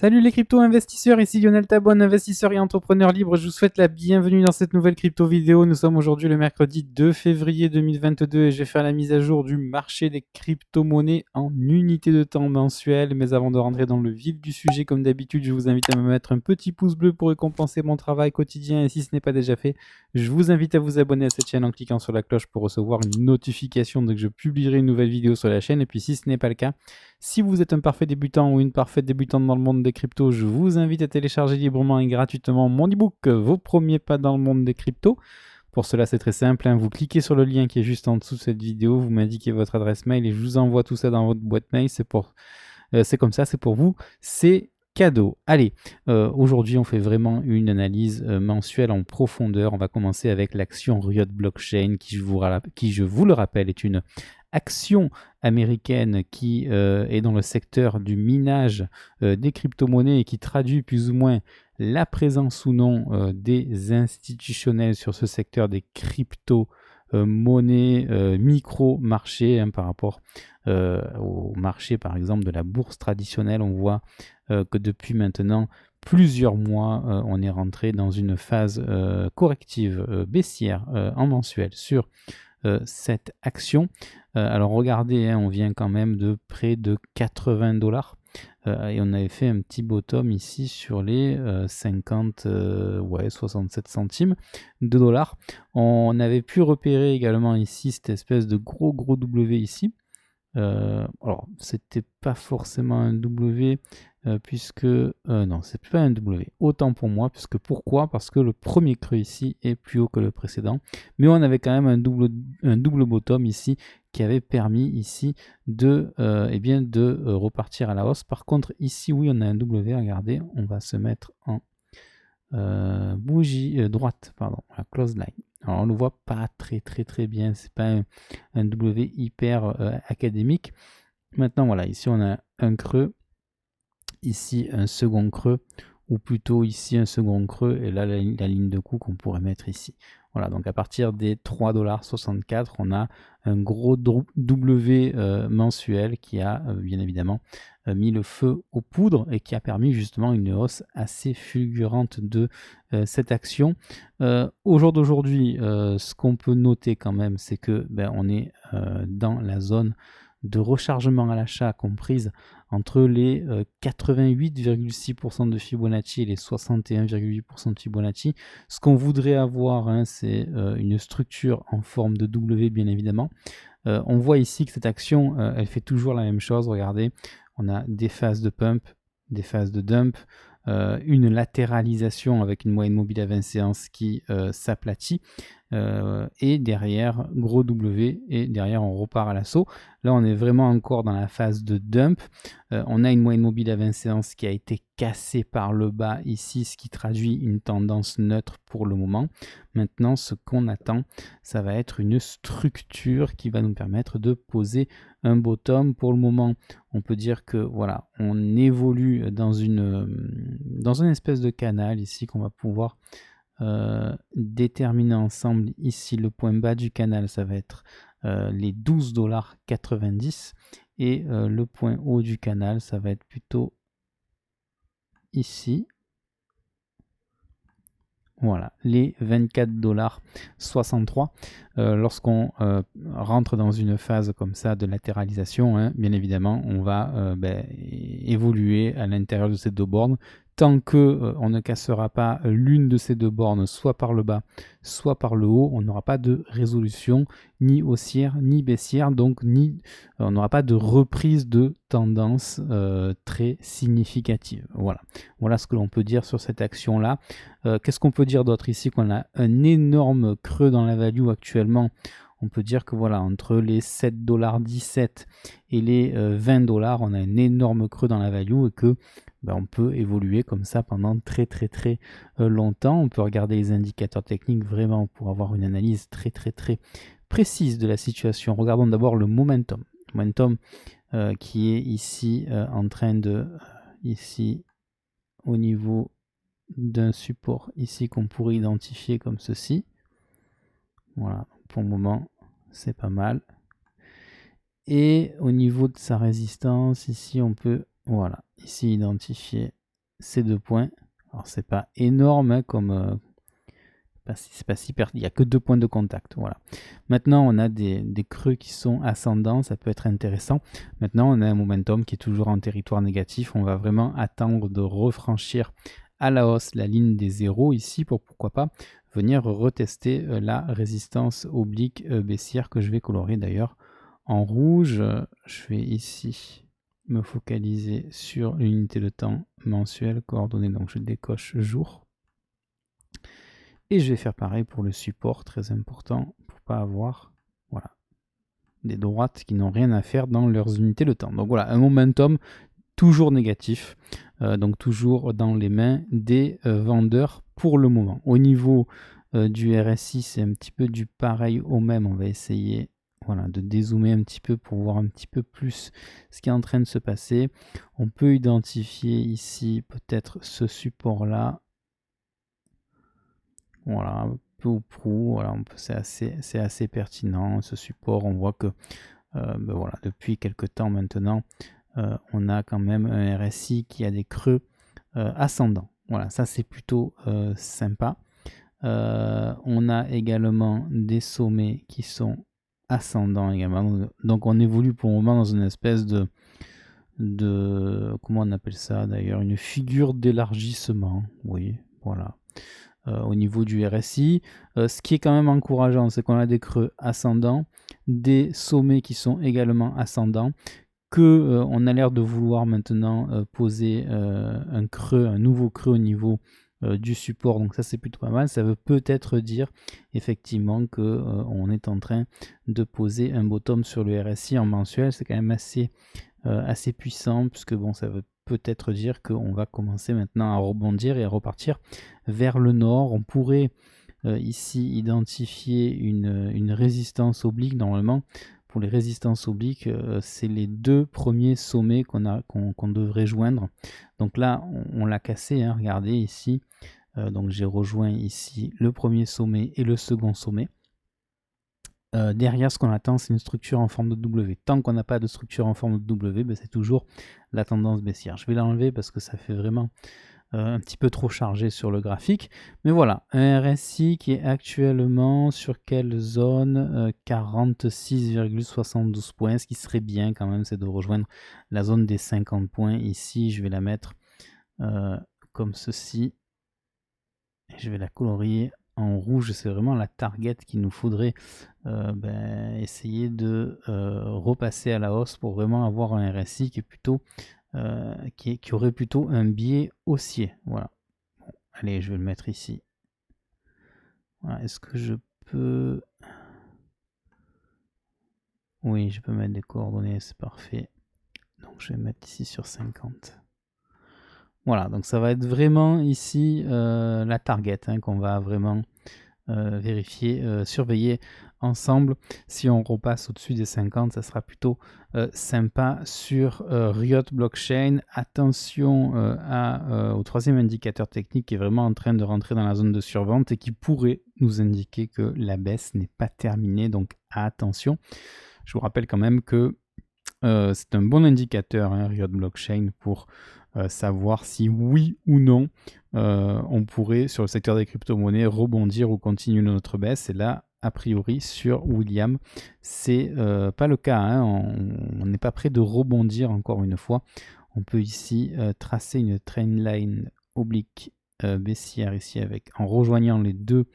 Salut les crypto-investisseurs, ici Lionel Tabon, investisseur et entrepreneur libre. Je vous souhaite la bienvenue dans cette nouvelle crypto vidéo. Nous sommes aujourd'hui le mercredi 2 février 2022 et je vais faire la mise à jour du marché des crypto-monnaies en unité de temps mensuelle. Mais avant de rentrer dans le vif du sujet, comme d'habitude, je vous invite à me mettre un petit pouce bleu pour récompenser mon travail quotidien. Et si ce n'est pas déjà fait, je vous invite à vous abonner à cette chaîne en cliquant sur la cloche pour recevoir une notification dès que je publierai une nouvelle vidéo sur la chaîne. Et puis si ce n'est pas le cas, si vous êtes un parfait débutant ou une parfaite débutante dans le monde des cryptos, je vous invite à télécharger librement et gratuitement mon e-book Vos premiers pas dans le monde des cryptos. Pour cela, c'est très simple, vous cliquez sur le lien qui est juste en dessous de cette vidéo, vous m'indiquez votre adresse mail et je vous envoie tout ça dans votre boîte mail. C'est comme ça, c'est pour vous, c'est cadeau. Allez, aujourd'hui, on fait vraiment une analyse mensuelle en profondeur. On va commencer avec l'action Riot Blockchain, qui je vous le rappelle, est une action américaine qui est dans le secteur du minage des crypto-monnaies et qui traduit plus ou moins la présence ou non des institutionnels sur ce secteur des crypto-monnaies micro-marchés par rapport au marché par exemple de la bourse traditionnelle. On voit que depuis maintenant plusieurs mois, on est rentré dans une phase corrective baissière en mensuel sur cette action. Alors regardez, on vient quand même de près de 80 $. Et on avait fait un petit bottom ici sur les 67 centimes de dollars. On avait pu repérer également ici cette espèce de gros W ici. Alors c'était pas forcément un W puisque non, c'est pas un W, autant pour moi, puisque pourquoi? Parce que le premier creux ici est plus haut que le précédent, mais on avait quand même un double bottom ici qui avait permis ici de repartir à la hausse. Par contre ici, oui, on a un W, regardez, on va se mettre en bougie droite, pardon, la close line. Alors on le voit pas très bien, c'est pas un W hyper académique. Maintenant voilà, ici on a un creux, ici un second creux, ou plutôt ici un second creux, et là la ligne de coup qu'on pourrait mettre ici. Voilà, donc à partir des 3,64 $, on a un gros W mensuel qui a bien évidemment mis le feu aux poudres et qui a permis justement une hausse assez fulgurante de cette action. Au jour d'aujourd'hui, ce qu'on peut noter quand même, c'est que on est dans la zone de rechargement à l'achat comprise entre les 88,6% de Fibonacci et les 61,8% de Fibonacci. Ce qu'on voudrait avoir, c'est une structure en forme de W, bien évidemment. On voit ici que cette action, elle fait toujours la même chose. Regardez, on a des phases de pump, des phases de dump, une latéralisation avec une moyenne mobile à 20 séances qui s'aplatit, et derrière gros W, et derrière on repart à l'assaut. Là on est vraiment encore dans la phase de dump. On a une moyenne mobile à 20 séances qui a été cassée par le bas ici, ce qui traduit une tendance neutre pour le moment. Maintenant, ce qu'on attend, ça va être une structure qui va nous permettre de poser un bottom. Pour le moment, on peut dire que voilà, on évolue dans une espèce de canal ici qu'on va pouvoir déterminer ensemble. Ici, le point bas du canal, ça va être les 12,90 $, et le point haut du canal, ça va être plutôt ici. Voilà, les 24,63 $. Lorsqu'on rentre dans une phase comme ça de latéralisation, bien évidemment, on va évoluer à l'intérieur de ces deux bornes. Tant que on ne cassera pas l'une de ces deux bornes, soit par le bas, soit par le haut, on n'aura pas de résolution ni haussière ni baissière, donc on n'aura pas de reprise de tendance très significative. Voilà ce que l'on peut dire sur cette action-là. Qu'est-ce qu'on peut dire d'autre ici? Qu'on a un énorme creux dans la value actuellement. On peut dire que voilà, entre les 7,17 $ et les 20 $, on a un énorme creux dans la value et que on peut évoluer comme ça pendant très longtemps. On peut regarder les indicateurs techniques vraiment pour avoir une analyse très précise de la situation. Regardons d'abord le momentum. Momentum qui est ici en train de, ici au niveau d'un support ici qu'on pourrait identifier comme ceci. Voilà, pour le moment c'est pas mal. Et au niveau de sa résistance, ici on peut, voilà, ici identifier ces 2 points. Alors c'est pas énorme hein, comme c'est pas si il n'y a que 2 points de contact. Voilà. Maintenant on a des creux qui sont ascendants, ça peut être intéressant. Maintenant on a un momentum qui est toujours en territoire négatif. On va vraiment attendre de refranchir à la hausse la ligne des zéros ici pour pourquoi pas venir retester la résistance oblique baissière que je vais colorer d'ailleurs en rouge. Je vais ici me focaliser sur l'unité de temps mensuelle coordonnée, donc je décoche jour. Et je vais faire pareil pour le support, très important, pour pas avoir voilà, des droites qui n'ont rien à faire dans leurs unités de temps. Donc voilà, un momentum toujours négatif, donc toujours dans les mains des vendeurs pour le moment. Au niveau du RSI, c'est un petit peu du pareil au même. On va essayer voilà, de dézoomer un petit peu pour voir un petit peu plus ce qui est en train de se passer. On peut identifier ici peut-être ce support-là. Voilà, peu ou prou, voilà, c'est assez pertinent ce support. On voit que ben voilà, depuis quelques temps maintenant, on a quand même un RSI qui a des creux ascendants. Voilà, ça c'est plutôt sympa. On a également des sommets qui sont ascendants également. Donc on évolue pour le moment dans une espèce de comment on appelle ça d'ailleurs, une figure d'élargissement. Oui, voilà. Au niveau du RSI. Ce qui est quand même encourageant, c'est qu'on a des creux ascendants, des sommets qui sont également ascendants, que on a l'air de vouloir maintenant poser un creux, un nouveau creux au niveau du support. Donc ça c'est plutôt pas mal. Ça veut peut-être dire effectivement que on est en train de poser un bottom sur le RSI en mensuel. C'est quand même assez puissant, puisque bon, ça veut peut-être dire qu'on va commencer maintenant à rebondir et à repartir vers le nord. On pourrait ici identifier une résistance oblique. Normalement, pour les résistances obliques, c'est les 2 premiers sommets qu'on devrait joindre. Donc là, on l'a cassé, hein, regardez ici. Donc j'ai rejoint ici le premier sommet et le second sommet. Derrière, ce qu'on attend, c'est une structure en forme de W. Tant qu'on n'a pas de structure en forme de W, ben, c'est toujours la tendance baissière. Je vais l'enlever parce que ça fait vraiment un petit peu trop chargé sur le graphique. Mais voilà, un RSI qui est actuellement sur quelle zone 46,72 points. Ce qui serait bien quand même, c'est de rejoindre la zone des 50 points. Ici, je vais la mettre comme ceci. Et je vais la colorier en rouge. C'est vraiment la target qu'il nous faudrait essayer de repasser à la hausse pour vraiment avoir un RSI qui est plutôt qui aurait plutôt un biais haussier. Voilà. Bon, allez, je vais le mettre ici. Voilà. Est-ce que je peux... Oui, je peux mettre des coordonnées, c'est parfait. Donc je vais mettre ici sur 50. Voilà, donc ça va être vraiment ici la target hein, qu'on va vraiment vérifier, surveiller ensemble. Si on repasse au-dessus des 50, ça sera plutôt sympa sur Riot Blockchain. Attention au troisième indicateur technique qui est vraiment en train de rentrer dans la zone de survente et qui pourrait nous indiquer que la baisse n'est pas terminée, donc attention. Je vous rappelle quand même que c'est un bon indicateur, hein, Riot Blockchain, pour savoir si oui ou non on pourrait, sur le secteur des crypto-monnaies, rebondir ou continuer notre baisse. Et là, a priori, sur William, c'est pas le cas. Hein. On n'est pas prêt de rebondir encore une fois. On peut ici tracer une trendline oblique baissière ici en rejoignant les deux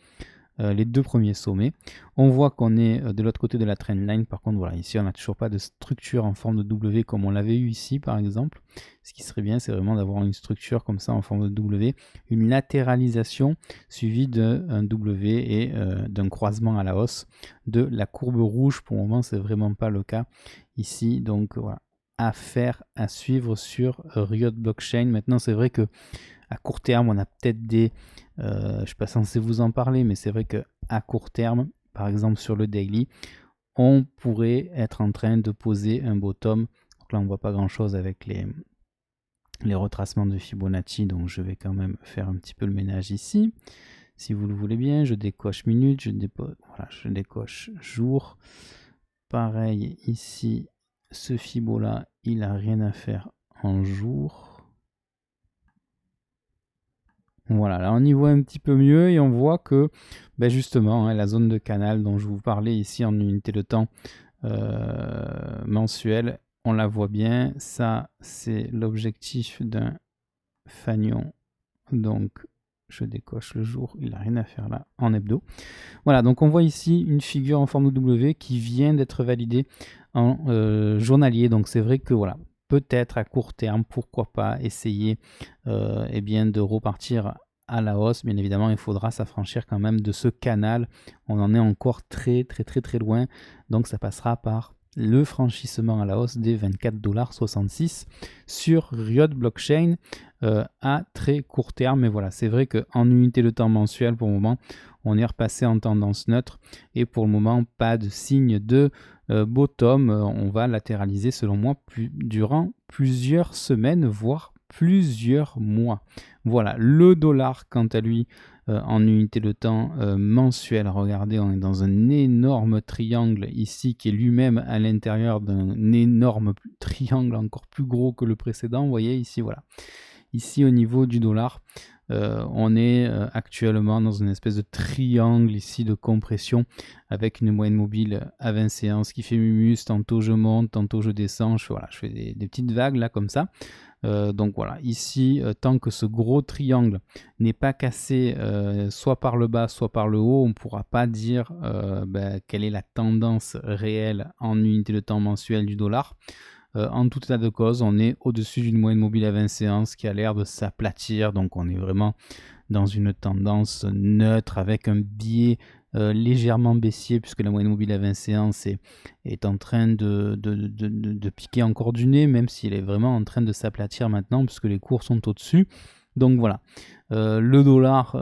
premiers sommets. On voit qu'on est de l'autre côté de la trendline. Par contre, voilà, ici, on n'a toujours pas de structure en forme de W comme on l'avait eu ici, par exemple. Ce qui serait bien, c'est vraiment d'avoir une structure comme ça en forme de W, une latéralisation suivie d'un W et d'un croisement à la hausse de la courbe rouge. Pour le moment, c'est vraiment pas le cas ici. Donc, voilà, à suivre sur Riot Blockchain. Maintenant, c'est vrai que à court terme, on a peut-être je ne suis pas censé vous en parler, mais c'est vrai qu'à court terme, par exemple sur le daily, on pourrait être en train de poser un bottom. Donc là, on ne voit pas grand-chose avec les retracements de Fibonacci, donc je vais quand même faire un petit peu le ménage ici. Si vous le voulez bien, je décoche minute, je décoche jour. Pareil ici, ce Fibo là, il n'a rien à faire en jour. Voilà, là on y voit un petit peu mieux et on voit que ben justement, hein, la zone de canal dont je vous parlais ici en unité de temps mensuelle, on la voit bien. Ça, c'est l'objectif d'un fanion. Donc, je décoche le jour, il n'a rien à faire là, en hebdo. Voilà, donc on voit ici une figure en forme de W qui vient d'être validée en journalier. Donc c'est vrai que voilà, peut-être à court terme, pourquoi pas essayer eh bien, de repartir à la hausse. Bien évidemment, il faudra s'affranchir quand même de ce canal. On en est encore très loin. Donc ça passera par le franchissement à la hausse des 24,66 $ sur Riot Blockchain à très court terme. Mais voilà, c'est vrai qu'en unité de temps mensuel, pour le moment, on est repassé en tendance neutre et pour le moment, pas de signe de bottom. On va latéraliser selon moi durant plusieurs semaines, voire plusieurs mois. Voilà, le dollar, quant à lui, en unité de temps mensuel, regardez, on est dans un énorme triangle ici qui est lui-même à l'intérieur d'un énorme triangle encore plus gros que le précédent. Vous voyez ici, voilà. Ici, au niveau du dollar, on est actuellement dans une espèce de triangle ici de compression avec une moyenne mobile à 20 séances qui fait mumus. Tantôt je monte, tantôt je descends. Voilà, je fais des petites vagues là comme ça. Donc voilà, ici, tant que ce gros triangle n'est pas cassé soit par le bas, soit par le haut, on ne pourra pas dire quelle est la tendance réelle en unité de temps mensuel du dollar. En tout état de cause, on est au-dessus d'une moyenne mobile à 20 séances qui a l'air de s'aplatir. Donc on est vraiment dans une tendance neutre avec un biais légèrement baissier puisque la moyenne mobile à 20 séances est en train de piquer encore du nez, même s'il est vraiment en train de s'aplatir maintenant puisque les cours sont au-dessus. Donc voilà, le dollar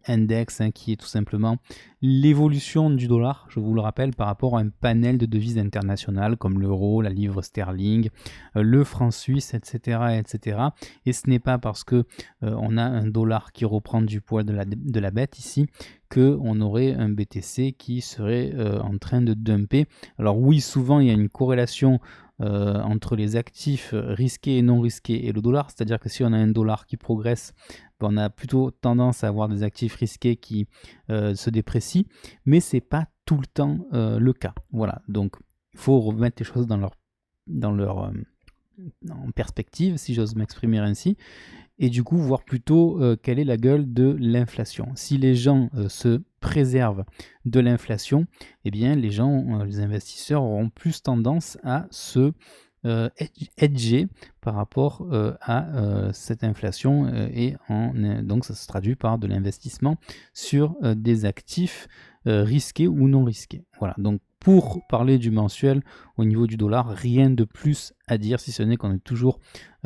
index qui est tout simplement l'évolution du dollar, je vous le rappelle, par rapport à un panel de devises internationales comme l'euro, la livre sterling, le franc suisse, etc. etc. Et ce n'est pas parce que on a un dollar qui reprend du poids de la bête ici qu'on aurait un BTC qui serait en train de dumper. Alors oui, souvent il y a une corrélation entre les actifs risqués et non risqués et le dollar, c'est-à-dire que si on a un dollar qui progresse, on a plutôt tendance à avoir des actifs risqués qui se déprécient, mais c'est pas tout le temps le cas. Voilà, donc il faut remettre les choses dans leur en perspective, si j'ose m'exprimer ainsi, et du coup voir plutôt quelle est la gueule de l'inflation. Si les gens se préservent de l'inflation, eh bien les gens, les investisseurs auront plus tendance à se hedger par rapport à cette inflation donc ça se traduit par de l'investissement sur des actifs risqués ou non risqués. Voilà, donc pour parler du mensuel au niveau du dollar, rien de plus à dire si ce n'est qu'on est toujours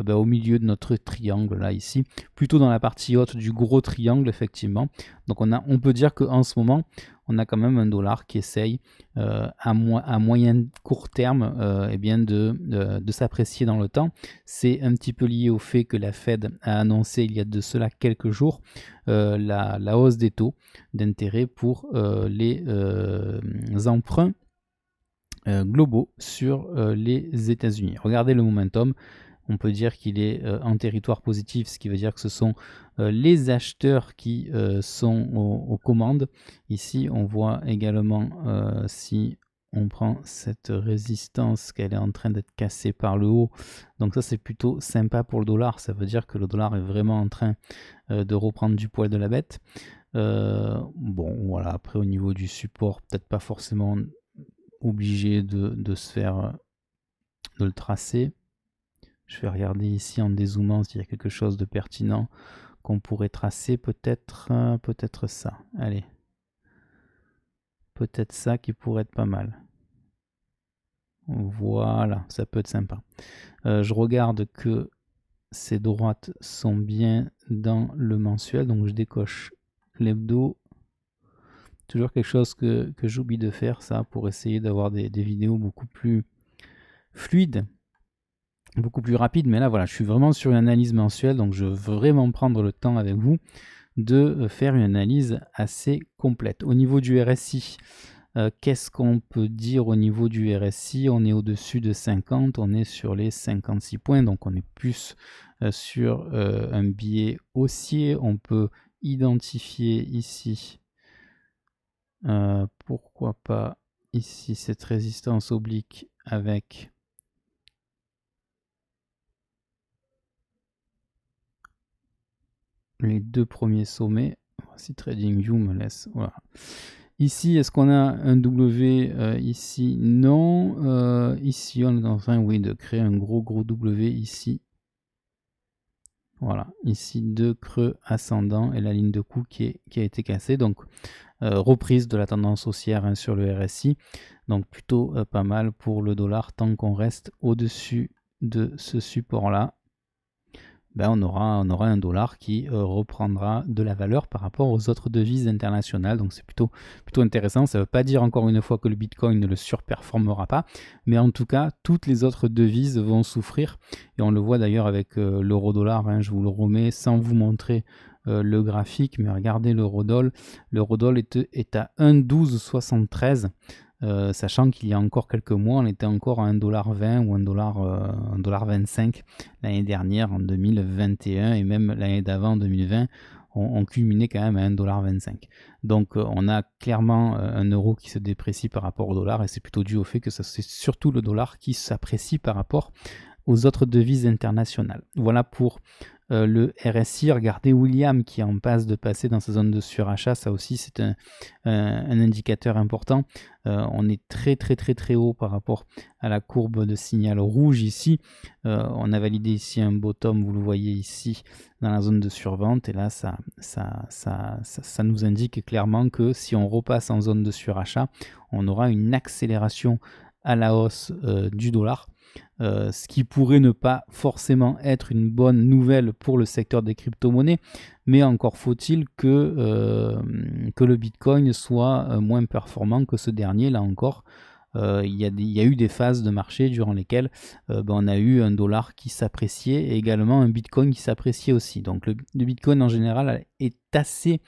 au milieu de notre triangle là ici, plutôt dans la partie haute du gros triangle effectivement. Donc on peut dire qu'en ce moment on a quand même un dollar qui essaye à moyen court terme eh bien de s'apprécier dans le temps. C'est un petit peu lié au fait que la Fed a annoncé il y a de cela quelques jours la hausse des taux d'intérêt pour les emprunts globaux sur les États-Unis. Regardez le momentum. On peut dire qu'il est en territoire positif, ce qui veut dire que ce sont les acheteurs qui sont aux commandes. Ici, on voit également si on prend cette résistance qu'elle est en train d'être cassée par le haut. Donc ça, c'est plutôt sympa pour le dollar. Ça veut dire que le dollar est vraiment en train de reprendre du poil de la bête. Bon, voilà. Après, au niveau du support, peut-être pas forcément obligé de se faire de le tracer. Je vais regarder ici en dézoomant s'il y a quelque chose de pertinent qu'on pourrait tracer. Peut-être ça. Allez. Peut-être ça qui pourrait être pas mal. Voilà, ça peut être sympa. Je regarde que ces droites sont bien dans le mensuel. Donc je décoche l'hebdo. Toujours quelque chose que j'oublie de faire, ça, pour essayer d'avoir des vidéos beaucoup plus fluides, beaucoup plus rapides. Mais là, voilà, je suis vraiment sur une analyse mensuelle, donc je veux vraiment prendre le temps avec vous de faire une analyse assez complète. Au niveau du RSI, qu'est-ce qu'on peut dire au niveau du RSI? On est au-dessus de 50, on est sur les 56 points, donc on est plus sur un biais haussier. On peut identifier ici, pourquoi pas ici cette résistance oblique avec les deux premiers sommets. Si TradingView me laisse, voilà. Ici, est-ce qu'on a un W ici? Non. Ici, on est en train, oui, de créer un gros W ici. Voilà, ici deux creux ascendants et la ligne de coup qui a été cassée. Donc, reprise de la tendance haussière hein, sur le RSI. Donc, plutôt pas mal pour le dollar tant qu'on reste au-dessus de ce support-là. Ben, on aura un dollar qui reprendra de la valeur par rapport aux autres devises internationales. Donc c'est plutôt intéressant. Ça ne veut pas dire encore une fois que le Bitcoin ne le surperformera pas, mais en tout cas, toutes les autres devises vont souffrir. Et on le voit d'ailleurs avec l'euro-dollar. Hein, je vous le remets sans vous montrer le graphique, mais regardez l'euro-dollar. L'euro-dollar est à 1,1273. Sachant qu'il y a encore quelques mois, on était encore à 1,20$ ou 1,25$ l'année dernière en 2021 et même l'année d'avant en 2020, on culminait quand même à 1,25$. Donc on a clairement un euro qui se déprécie par rapport au dollar et c'est plutôt dû au fait que c'est surtout le dollar qui s'apprécie par rapport aux autres devises internationales. Voilà pour le RSI. Regardez William qui est en passe de passer dans sa zone de surachat. Ça aussi, c'est un indicateur important. On est très haut par rapport à la courbe de signal rouge ici. On a validé ici un bottom, vous le voyez ici, dans la zone de survente. Et là, ça nous indique clairement que si on repasse en zone de surachat, on aura une accélération à la hausse du dollar. Ce qui pourrait ne pas forcément être une bonne nouvelle pour le secteur des crypto-monnaies, mais encore faut-il que le Bitcoin soit moins performant que ce dernier. Là encore, il y a eu des phases de marché durant lesquelles on a eu un dollar qui s'appréciait et également un Bitcoin qui s'appréciait aussi. Donc le Bitcoin en général est assez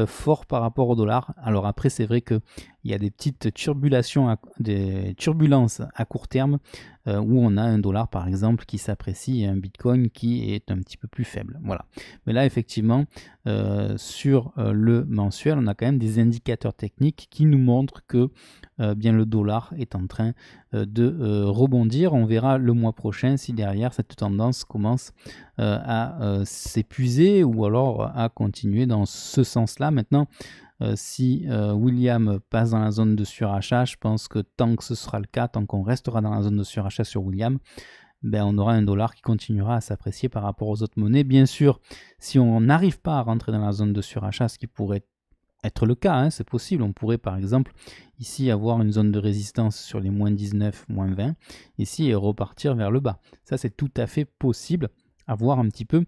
fort par rapport au dollar. Alors après, c'est vrai qu'il y a des petites turbulences à court terme où on a un dollar par exemple qui s'apprécie et un Bitcoin qui est un petit peu plus faible. Voilà. Mais là, effectivement, sur le mensuel, on a quand même des indicateurs techniques qui nous montrent que bien le dollar est en train de rebondir. On verra le mois prochain si derrière cette tendance commence à s'épuiser ou alors à continuer dans ce sens-là. Maintenant, si William passe dans la zone de surachat, je pense que tant que ce sera le cas, tant qu'on restera dans la zone de surachat sur William, ben, on aura un dollar qui continuera à s'apprécier par rapport aux autres monnaies. Bien sûr, si on n'arrive pas à rentrer dans la zone de surachat, ce qui pourrait être le cas, hein, c'est possible. On pourrait par exemple ici avoir une zone de résistance sur les moins 19, moins 20, ici et repartir vers le bas. Ça, c'est tout à fait possible. À voir un petit peu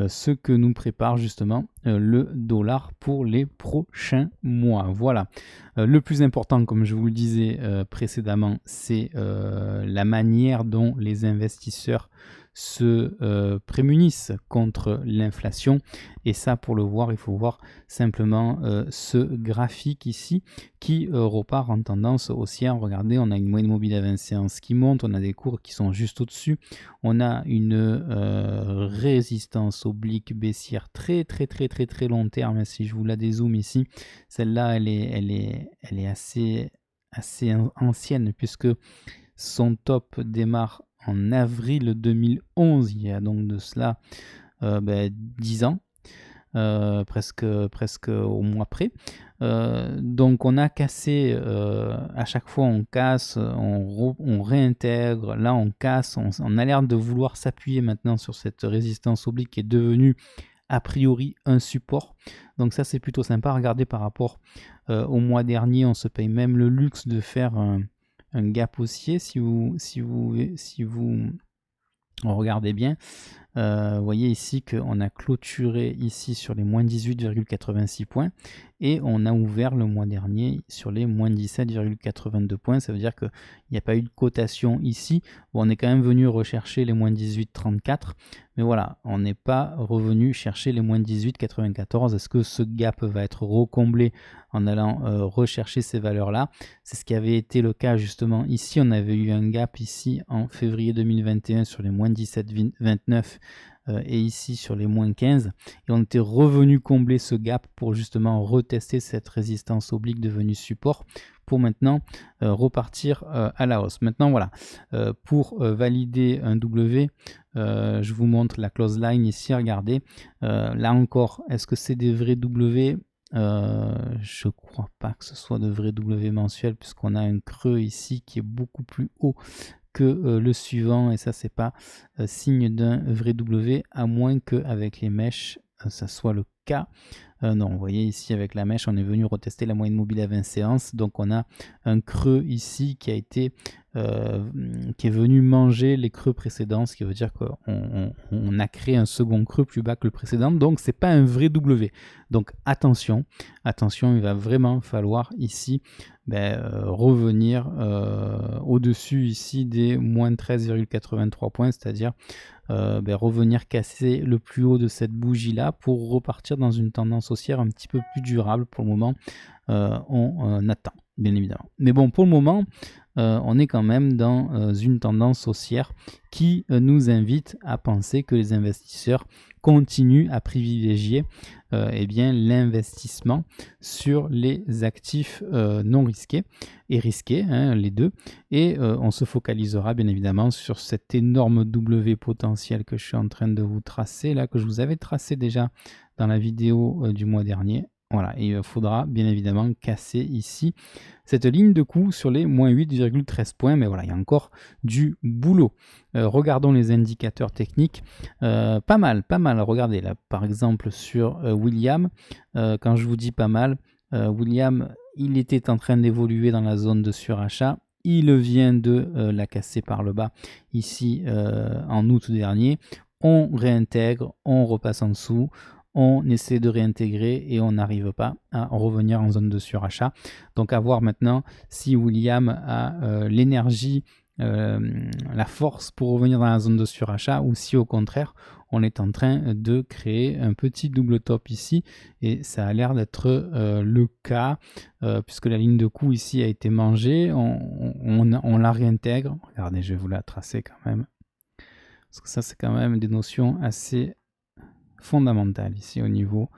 ce que nous prépare justement le dollar pour les prochains mois. Voilà. Le plus important, comme je vous le disais précédemment, c'est la manière dont les investisseurs se prémunissent contre l'inflation. Et ça, pour le voir, il faut voir simplement ce graphique ici qui repart en tendance haussière. Regardez, on a une moyenne mobile à 20 séances qui monte, on a des cours qui sont juste au-dessus, on a une résistance oblique baissière très long terme. Si je vous la dézoome ici, celle-là, elle est assez ancienne puisque son top démarre en avril 2011, il y a donc de cela 10 ans, presque au mois près. Donc on a cassé, à chaque fois on casse, on réintègre, là on casse, on a l'air de vouloir s'appuyer maintenant sur cette résistance oblique qui est devenue a priori un support. Donc ça c'est plutôt sympa. Regardez par rapport au mois dernier, on se paye même le luxe de faire un gap haussier. Si vous regardez bien, vous voyez ici qu'on a clôturé ici sur les moins 18,86 points et on a ouvert le mois dernier sur les moins 17,82 points. Ça veut dire qu'il n'y a pas eu de cotation ici. Bon, on est quand même venu rechercher les moins 18,34, mais voilà, on n'est pas revenu chercher les moins 18,94. Est-ce que ce gap va être recomblé en allant rechercher ces valeurs-là? C'est ce qui avait été le cas justement ici. On avait eu un gap ici en février 2021 sur les moins 17,29 et ici sur les moins 15, et on était revenu combler ce gap pour justement retester cette résistance oblique devenue support pour maintenant repartir à la hausse. Maintenant voilà, pour valider un W, je vous montre la close line ici, regardez, là encore, est-ce que c'est des vrais W? Je crois pas que ce soit de vrais W mensuels puisqu'on a un creux ici qui est beaucoup plus haut que le suivant, et ça c'est pas signe d'un vrai W, à moins qu'avec les mèches ça soit le cas. Non, vous voyez ici avec la mèche on est venu retester la moyenne mobile à 20 séances, donc on a un creux ici qui a été qui est venu manger les creux précédents, ce qui veut dire qu'on a créé un second creux plus bas que le précédent, donc c'est pas un vrai W. Donc attention, il va vraiment falloir ici revenir au-dessus ici des moins 13,83 points, c'est-à-dire revenir casser le plus haut de cette bougie là pour repartir dans une tendance haussière un petit peu plus durable. Pour le moment on attend bien évidemment, mais bon, pour le moment on est quand même dans une tendance haussière qui nous invite à penser que les investisseurs continuent à privilégier l'investissement sur les actifs non risqués et risqués, hein, les deux, et on se focalisera bien évidemment sur cet énorme W potentiel que je suis en train de vous tracer là, que je vous avais tracé déjà dans la vidéo du mois dernier. Voilà, et il faudra bien évidemment casser ici cette ligne de coup sur les moins 8,13 points, mais voilà, il y a encore du boulot. Regardons les indicateurs techniques, pas mal, regardez là, par exemple sur William, quand je vous dis pas mal, William, il était en train d'évoluer dans la zone de surachat, il vient de la casser par le bas ici en août dernier, on réintègre, on repasse en dessous, on essaie de réintégrer et on n'arrive pas à revenir en zone de surachat. Donc à voir maintenant si William a l'énergie, la force pour revenir dans la zone de surachat, ou si au contraire on est en train de créer un petit double top ici, et ça a l'air d'être le cas puisque la ligne de coup ici a été mangée, on la réintègre. Regardez, je vais vous la tracer quand même, parce que ça c'est quand même des notions assez fondamentale ici au niveau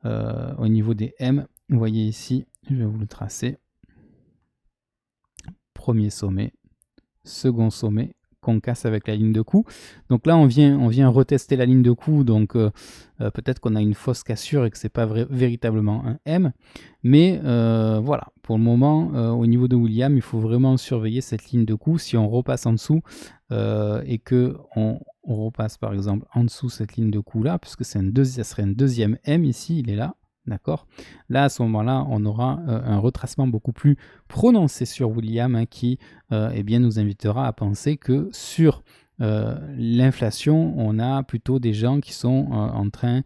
des M. Vous voyez ici, je vais vous le tracer, premier sommet, second sommet qu'on casse avec la ligne de coup. Donc là on vient retester la ligne de coup, donc peut-être qu'on a une fausse cassure et que c'est pas véritablement un M, mais voilà, pour le moment au niveau de William il faut vraiment surveiller cette ligne de coup. Si on repasse en dessous et que on repasse par exemple en dessous cette ligne de coup là, puisque ça serait un deuxième M ici, il est là, d'accord. Là à ce moment là on aura un retracement beaucoup plus prononcé sur William, hein, qui nous invitera à penser que sur l'inflation on a plutôt des gens qui sont en train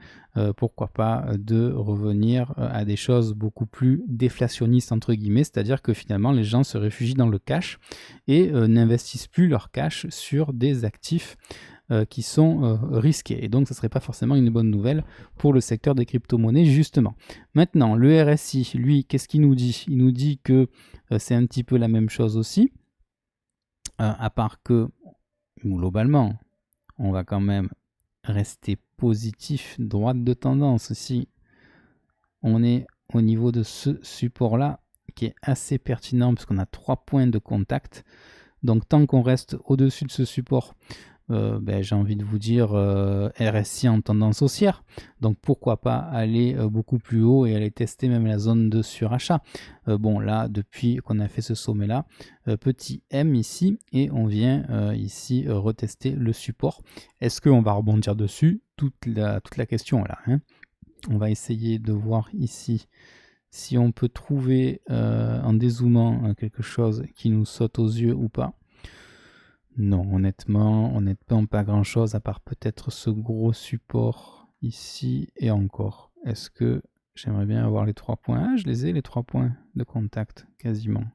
pourquoi pas de revenir à des choses beaucoup plus déflationnistes entre guillemets, c'est-à-dire que finalement les gens se réfugient dans le cash et n'investissent plus leur cash sur des actifs qui sont risqués, et donc ce ne serait pas forcément une bonne nouvelle pour le secteur des crypto-monnaies justement. Maintenant le RSI, lui, qu'est-ce qu'il nous dit? Il nous dit que c'est un petit peu la même chose aussi, à part que globalement on va quand même rester positif, droite de tendance. Si on est au niveau de ce support là qui est assez pertinent puisqu'on a 3 points de contact, donc tant qu'on reste au-dessus de ce support, j'ai envie de vous dire RSI en tendance haussière, donc pourquoi pas aller beaucoup plus haut et aller tester même la zone de surachat. Bon là depuis qu'on a fait ce sommet là, petit M ici, et on vient ici retester le support. Est-ce qu'on va rebondir dessus? Toute la question là, hein. On va essayer de voir ici si on peut trouver en dézoomant quelque chose qui nous saute aux yeux ou pas. Non, honnêtement pas grand chose à part peut-être ce gros support ici, et encore. Est-ce que j'aimerais bien avoir les 3 points? Ah, je les ai, les 3 points de contact quasiment.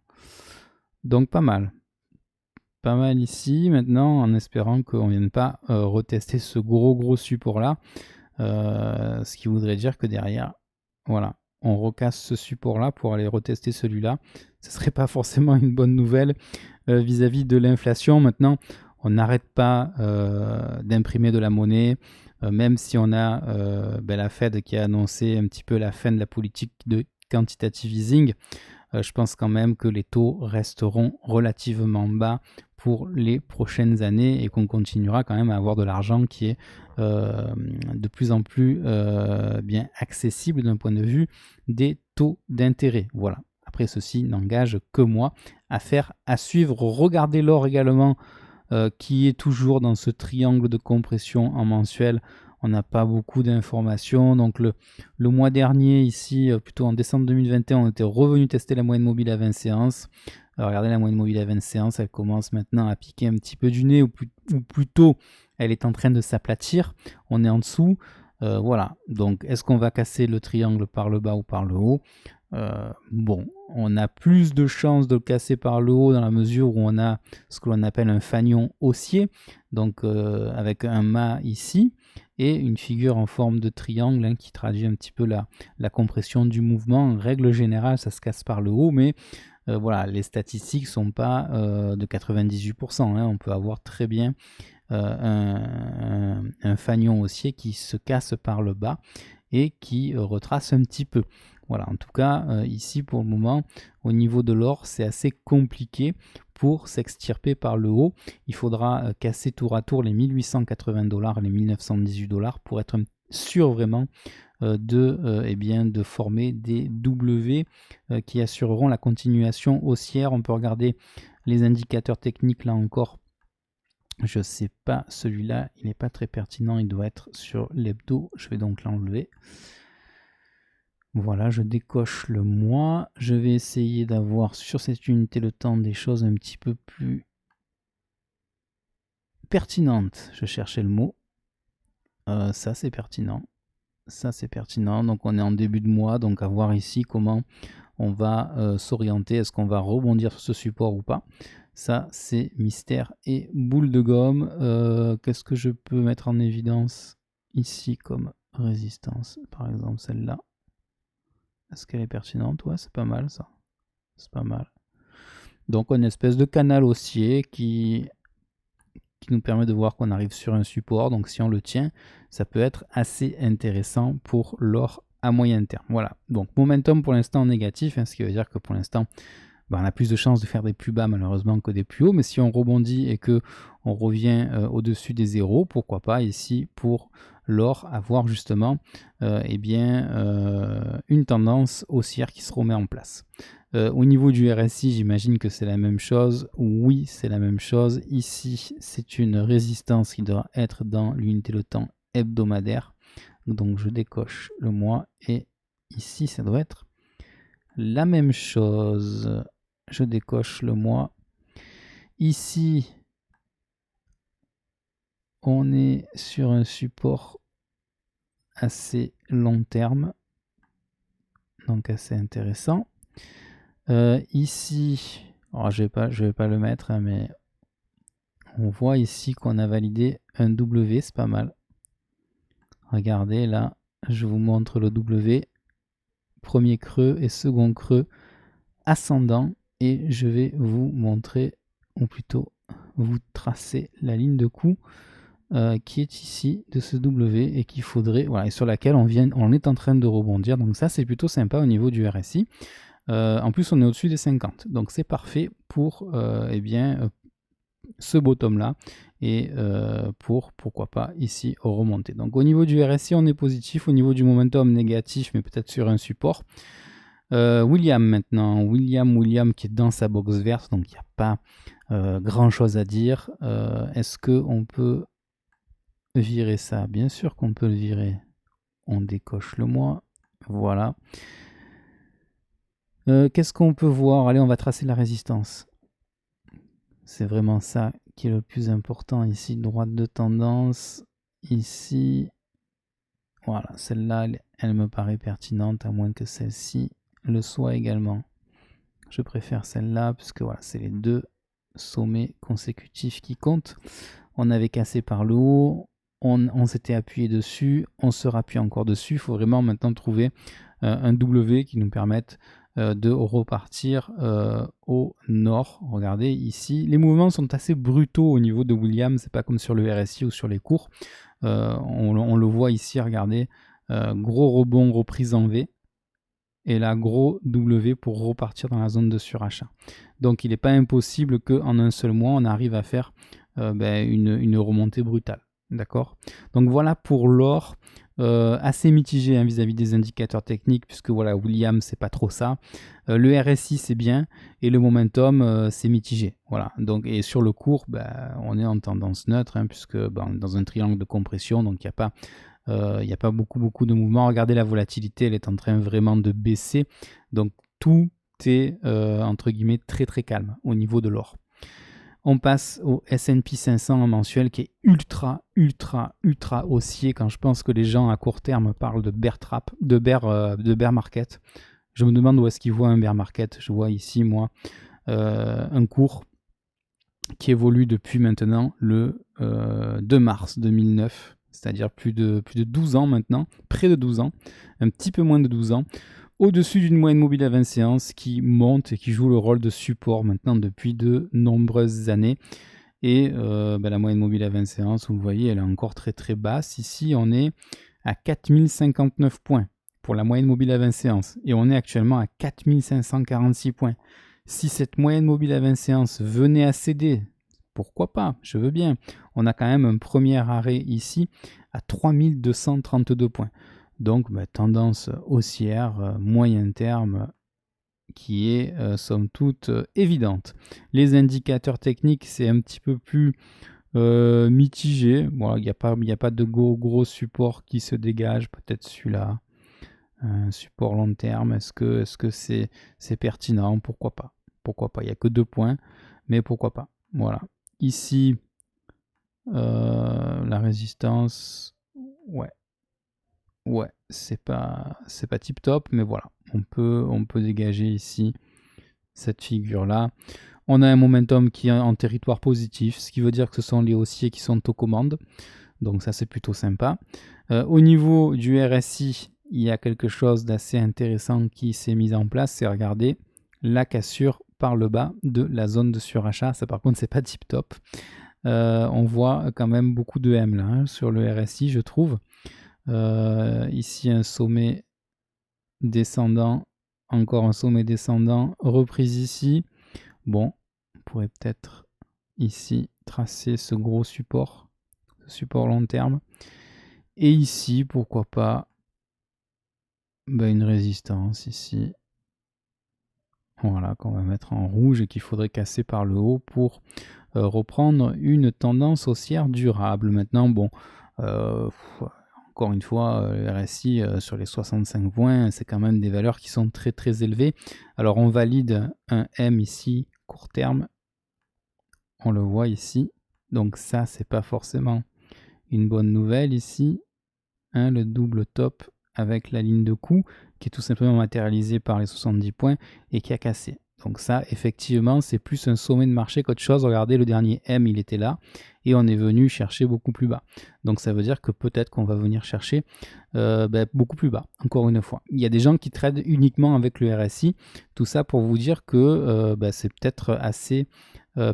Donc pas mal ici maintenant, en espérant qu'on ne vienne pas retester ce gros support là, ce qui voudrait dire que derrière, voilà, on recasse ce support là pour aller retester celui-là. Ce serait pas forcément une bonne nouvelle vis-à-vis de l'inflation. Maintenant on n'arrête pas d'imprimer de la monnaie, même si on a la Fed qui a annoncé un petit peu la fin de la politique de quantitative easing, je pense quand même que les taux resteront relativement bas pour les prochaines années et qu'on continuera quand même à avoir de l'argent qui est de plus en plus bien accessible d'un point de vue des taux d'intérêt. Voilà. Après, ceci n'engage que moi. Affaire à suivre. Regardez l'or également qui est toujours dans ce triangle de compression en mensuel. On n'a pas beaucoup d'informations. Donc le mois dernier, ici, plutôt en décembre 2021, on était revenu tester la moyenne mobile à 20 séances. Alors, regardez la moyenne mobile à 20 séances, elle commence maintenant à piquer un petit peu du nez, ou plutôt elle est en train de s'aplatir. On est en dessous. Voilà. Donc, est-ce qu'on va casser le triangle par le bas ou par le haut? Bon, on a plus de chances de le casser par le haut dans la mesure où on a ce que l'on appelle un fanion haussier, donc avec un mât ici et une figure en forme de triangle hein, qui traduit un petit peu la compression du mouvement. En règle générale, ça se casse par le haut, mais voilà, les statistiques ne sont pas de 98%. Hein, on peut avoir très bien un fanion haussier qui se casse par le bas et qui retrace un petit peu. Voilà, en tout cas, ici pour le moment, au niveau de l'or, c'est assez compliqué pour s'extirper par le haut. Il faudra casser tour à tour les 1880$, les 1918$ pour être sûr vraiment de former des W qui assureront la continuation haussière. On peut regarder les indicateurs techniques là encore. Je ne sais pas, celui-là, il n'est pas très pertinent, il doit être sur l'hebdo. Je vais donc l'enlever. Voilà, je décoche le mois. Je vais essayer d'avoir sur cette unité le temps des choses un petit peu plus pertinentes. Je cherchais le mot. Ça, c'est pertinent. Ça, c'est pertinent. Donc, on est en début de mois. Donc, à voir ici comment on va s'orienter. Est-ce qu'on va rebondir sur ce support ou pas? Ça, c'est mystère et boule de gomme. Qu'est-ce que je peux mettre en évidence ici comme résistance? Par exemple, celle-là. Est-ce qu'elle est pertinente? Ouais, c'est pas mal ça. C'est pas mal. Donc, une espèce de canal haussier qui nous permet de voir qu'on arrive sur un support. Donc, si on le tient, ça peut être assez intéressant pour l'or à moyen terme. Voilà. Donc, momentum pour l'instant négatif, hein, ce qui veut dire que pour l'instant, on a plus de chances de faire des plus bas malheureusement que des plus hauts. Mais si on rebondit et que on revient au-dessus des zéros, pourquoi pas ici pour l'or avoir justement une tendance haussière qui se remet en place. Au niveau du RSI, j'imagine que c'est la même chose. Oui, c'est la même chose. Ici, c'est une résistance qui doit être dans l'unité de temps hebdomadaire. Donc, je décoche le mois et ici, ça doit être la même chose. Je décoche le mois. Ici, on est sur un support assez long terme, donc assez intéressant. Ici, alors je vais pas le mettre, hein, mais on voit ici qu'on a validé un W, c'est pas mal. Regardez là, je vous montre le W, premier creux et second creux ascendant, et je vais vous montrer, ou plutôt vous tracer la ligne de coup qui est ici de ce W et qu'il faudrait, voilà, et sur laquelle on est en train de rebondir. Donc ça, c'est plutôt sympa au niveau du RSI. En plus, on est au-dessus des 50, donc c'est parfait pour ce bottom là et pourquoi pas ici remonter. Donc au niveau du RSI, on est positif, au niveau du momentum négatif, mais peut-être sur un support. William maintenant, William qui est dans sa box verte, donc il n'y a pas grand chose à dire. Est-ce qu'on peut virer ça? Bien sûr qu'on peut le virer. On décoche le mois. Voilà. Qu'est-ce qu'on peut voir? Allez, on va tracer la résistance. C'est vraiment ça qui est le plus important ici. Droite de tendance. Ici. Voilà, celle-là, elle me paraît pertinente, à moins que celle-ci le soit également. Je préfère celle-là, puisque voilà, c'est les deux sommets consécutifs qui comptent. On avait cassé par le haut. On s'était appuyé dessus, on se rappuie encore dessus. Il faut vraiment maintenant trouver un W qui nous permette de repartir au nord. Regardez ici, les mouvements sont assez brutaux au niveau de Williams, c'est pas comme sur le RSI ou sur les cours. On le voit ici, regardez, gros rebond, reprise en V, et là gros W pour repartir dans la zone de surachat. Donc il n'est pas impossible qu'en un seul mois on arrive à faire une remontée brutale. D'accord. Donc voilà pour l'or, assez mitigé hein, vis-à-vis des indicateurs techniques, puisque voilà, Williams c'est pas trop ça. Le RSI c'est bien et le momentum c'est mitigé. Voilà. Donc et sur le cours, on est en tendance neutre hein, puisque on est dans un triangle de compression, donc il n'y a pas beaucoup de mouvements. Regardez la volatilité, elle est en train vraiment de baisser. Donc tout est entre guillemets très très calme au niveau de l'or. On passe au S&P 500 mensuel qui est ultra haussier. Quand je pense que les gens à court terme parlent de bear trap, de bear market, je me demande où est-ce qu'ils voient un bear market. Je vois ici moi un cours qui évolue depuis maintenant le 2 mars 2009, c'est-à-dire plus de 12 ans maintenant, près de 12 ans, un petit peu moins de 12 ans, au-dessus d'une moyenne mobile à 20 séances qui monte et qui joue le rôle de support maintenant depuis de nombreuses années. Et la moyenne mobile à 20 séances, vous le voyez, elle est encore très très basse. Ici, on est à 4059 points pour la moyenne mobile à 20 séances. Et on est actuellement à 4546 points. Si cette moyenne mobile à 20 séances venait à céder, pourquoi pas, je veux bien. On a quand même un premier arrêt ici à 3232 points. Donc tendance haussière, moyen terme, qui est somme toute évidente. Les indicateurs techniques, c'est un petit peu plus mitigé. Bon, il n'y a pas de gros support qui se dégage. Peut-être celui-là, un support long terme. Est-ce que c'est pertinent? Pourquoi pas? Pourquoi pas? Il n'y a que 2 points, mais pourquoi pas? Voilà. Ici, la résistance, ouais, c'est pas tip top, mais voilà, on peut dégager ici cette figure là. On a un momentum qui est en territoire positif, ce qui veut dire que ce sont les haussiers qui sont aux commandes, donc ça c'est plutôt sympa. Au niveau du RSI, il y a quelque chose d'assez intéressant qui s'est mis en place, c'est regarder la cassure par le bas de la zone de surachat. Ça par contre c'est pas tip top. On voit quand même beaucoup de M là hein, sur le RSI, je trouve. Ici un sommet descendant, encore un sommet descendant, reprise ici. Bon, on pourrait peut-être ici tracer ce gros support, ce support long terme. Et ici, pourquoi pas, une résistance ici. Voilà, qu'on va mettre en rouge et qu'il faudrait casser par le haut pour reprendre une tendance haussière durable. Maintenant, bon, encore une fois, le RSI sur les 65 points, c'est quand même des valeurs qui sont très très élevées. Alors on valide un M ici, court terme, on le voit ici. Donc ça, c'est pas forcément une bonne nouvelle ici. Hein, le double top avec la ligne de coup qui est tout simplement matérialisée par les 70 points et qui a cassé. Donc ça, effectivement, c'est plus un sommet de marché qu'autre chose. Regardez, le dernier M, il était là et on est venu chercher beaucoup plus bas. Donc ça veut dire que peut-être qu'on va venir chercher beaucoup plus bas, encore une fois. Il y a des gens qui tradent uniquement avec le RSI. Tout ça pour vous dire que c'est peut-être assez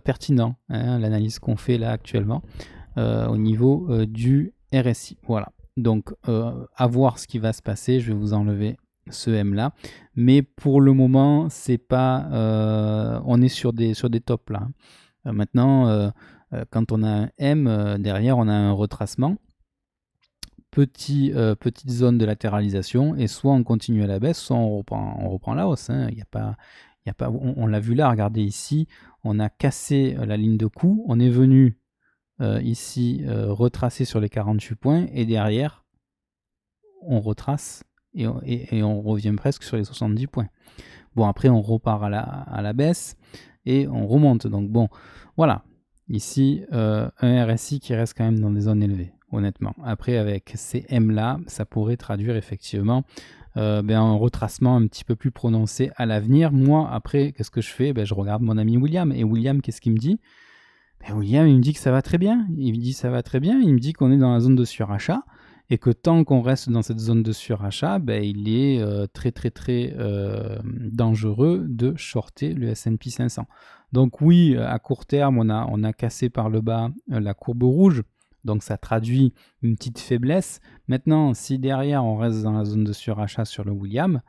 pertinent, hein, l'analyse qu'on fait là actuellement au niveau du RSI. Voilà. Donc à voir ce qui va se passer. Je vais vous enlever ce M là, mais pour le moment c'est pas on est sur des tops là. Maintenant quand on a un M derrière, on a un retracement, petite zone de latéralisation, et soit on continue à la baisse, soit on reprend la hausse, hein. Il y a pas on l'a vu là, regardez ici, on a cassé la ligne de coup, on est venu ici retracer sur les 48 points, et derrière on retrace et on revient presque sur les 70 points. Bon, après on repart à la baisse et on remonte. Donc bon, voilà. Ici, un RSI qui reste quand même dans des zones élevées, honnêtement. Après, avec ces M là, ça pourrait traduire effectivement un retracement un petit peu plus prononcé à l'avenir. Moi, après, qu'est-ce que je fais? Je regarde mon ami William. Et William, qu'est-ce qu'il me dit? William, il me dit que ça va très bien. Il me dit ça va très bien. Il me dit qu'on est dans la zone de surachat. et que tant qu'on reste dans cette zone de surachat, il est très dangereux de shorter le S&P 500. Donc oui, à court terme, on a cassé par le bas la courbe rouge, donc ça traduit une petite faiblesse. Maintenant, si derrière on reste dans la zone de surachat sur le Williams,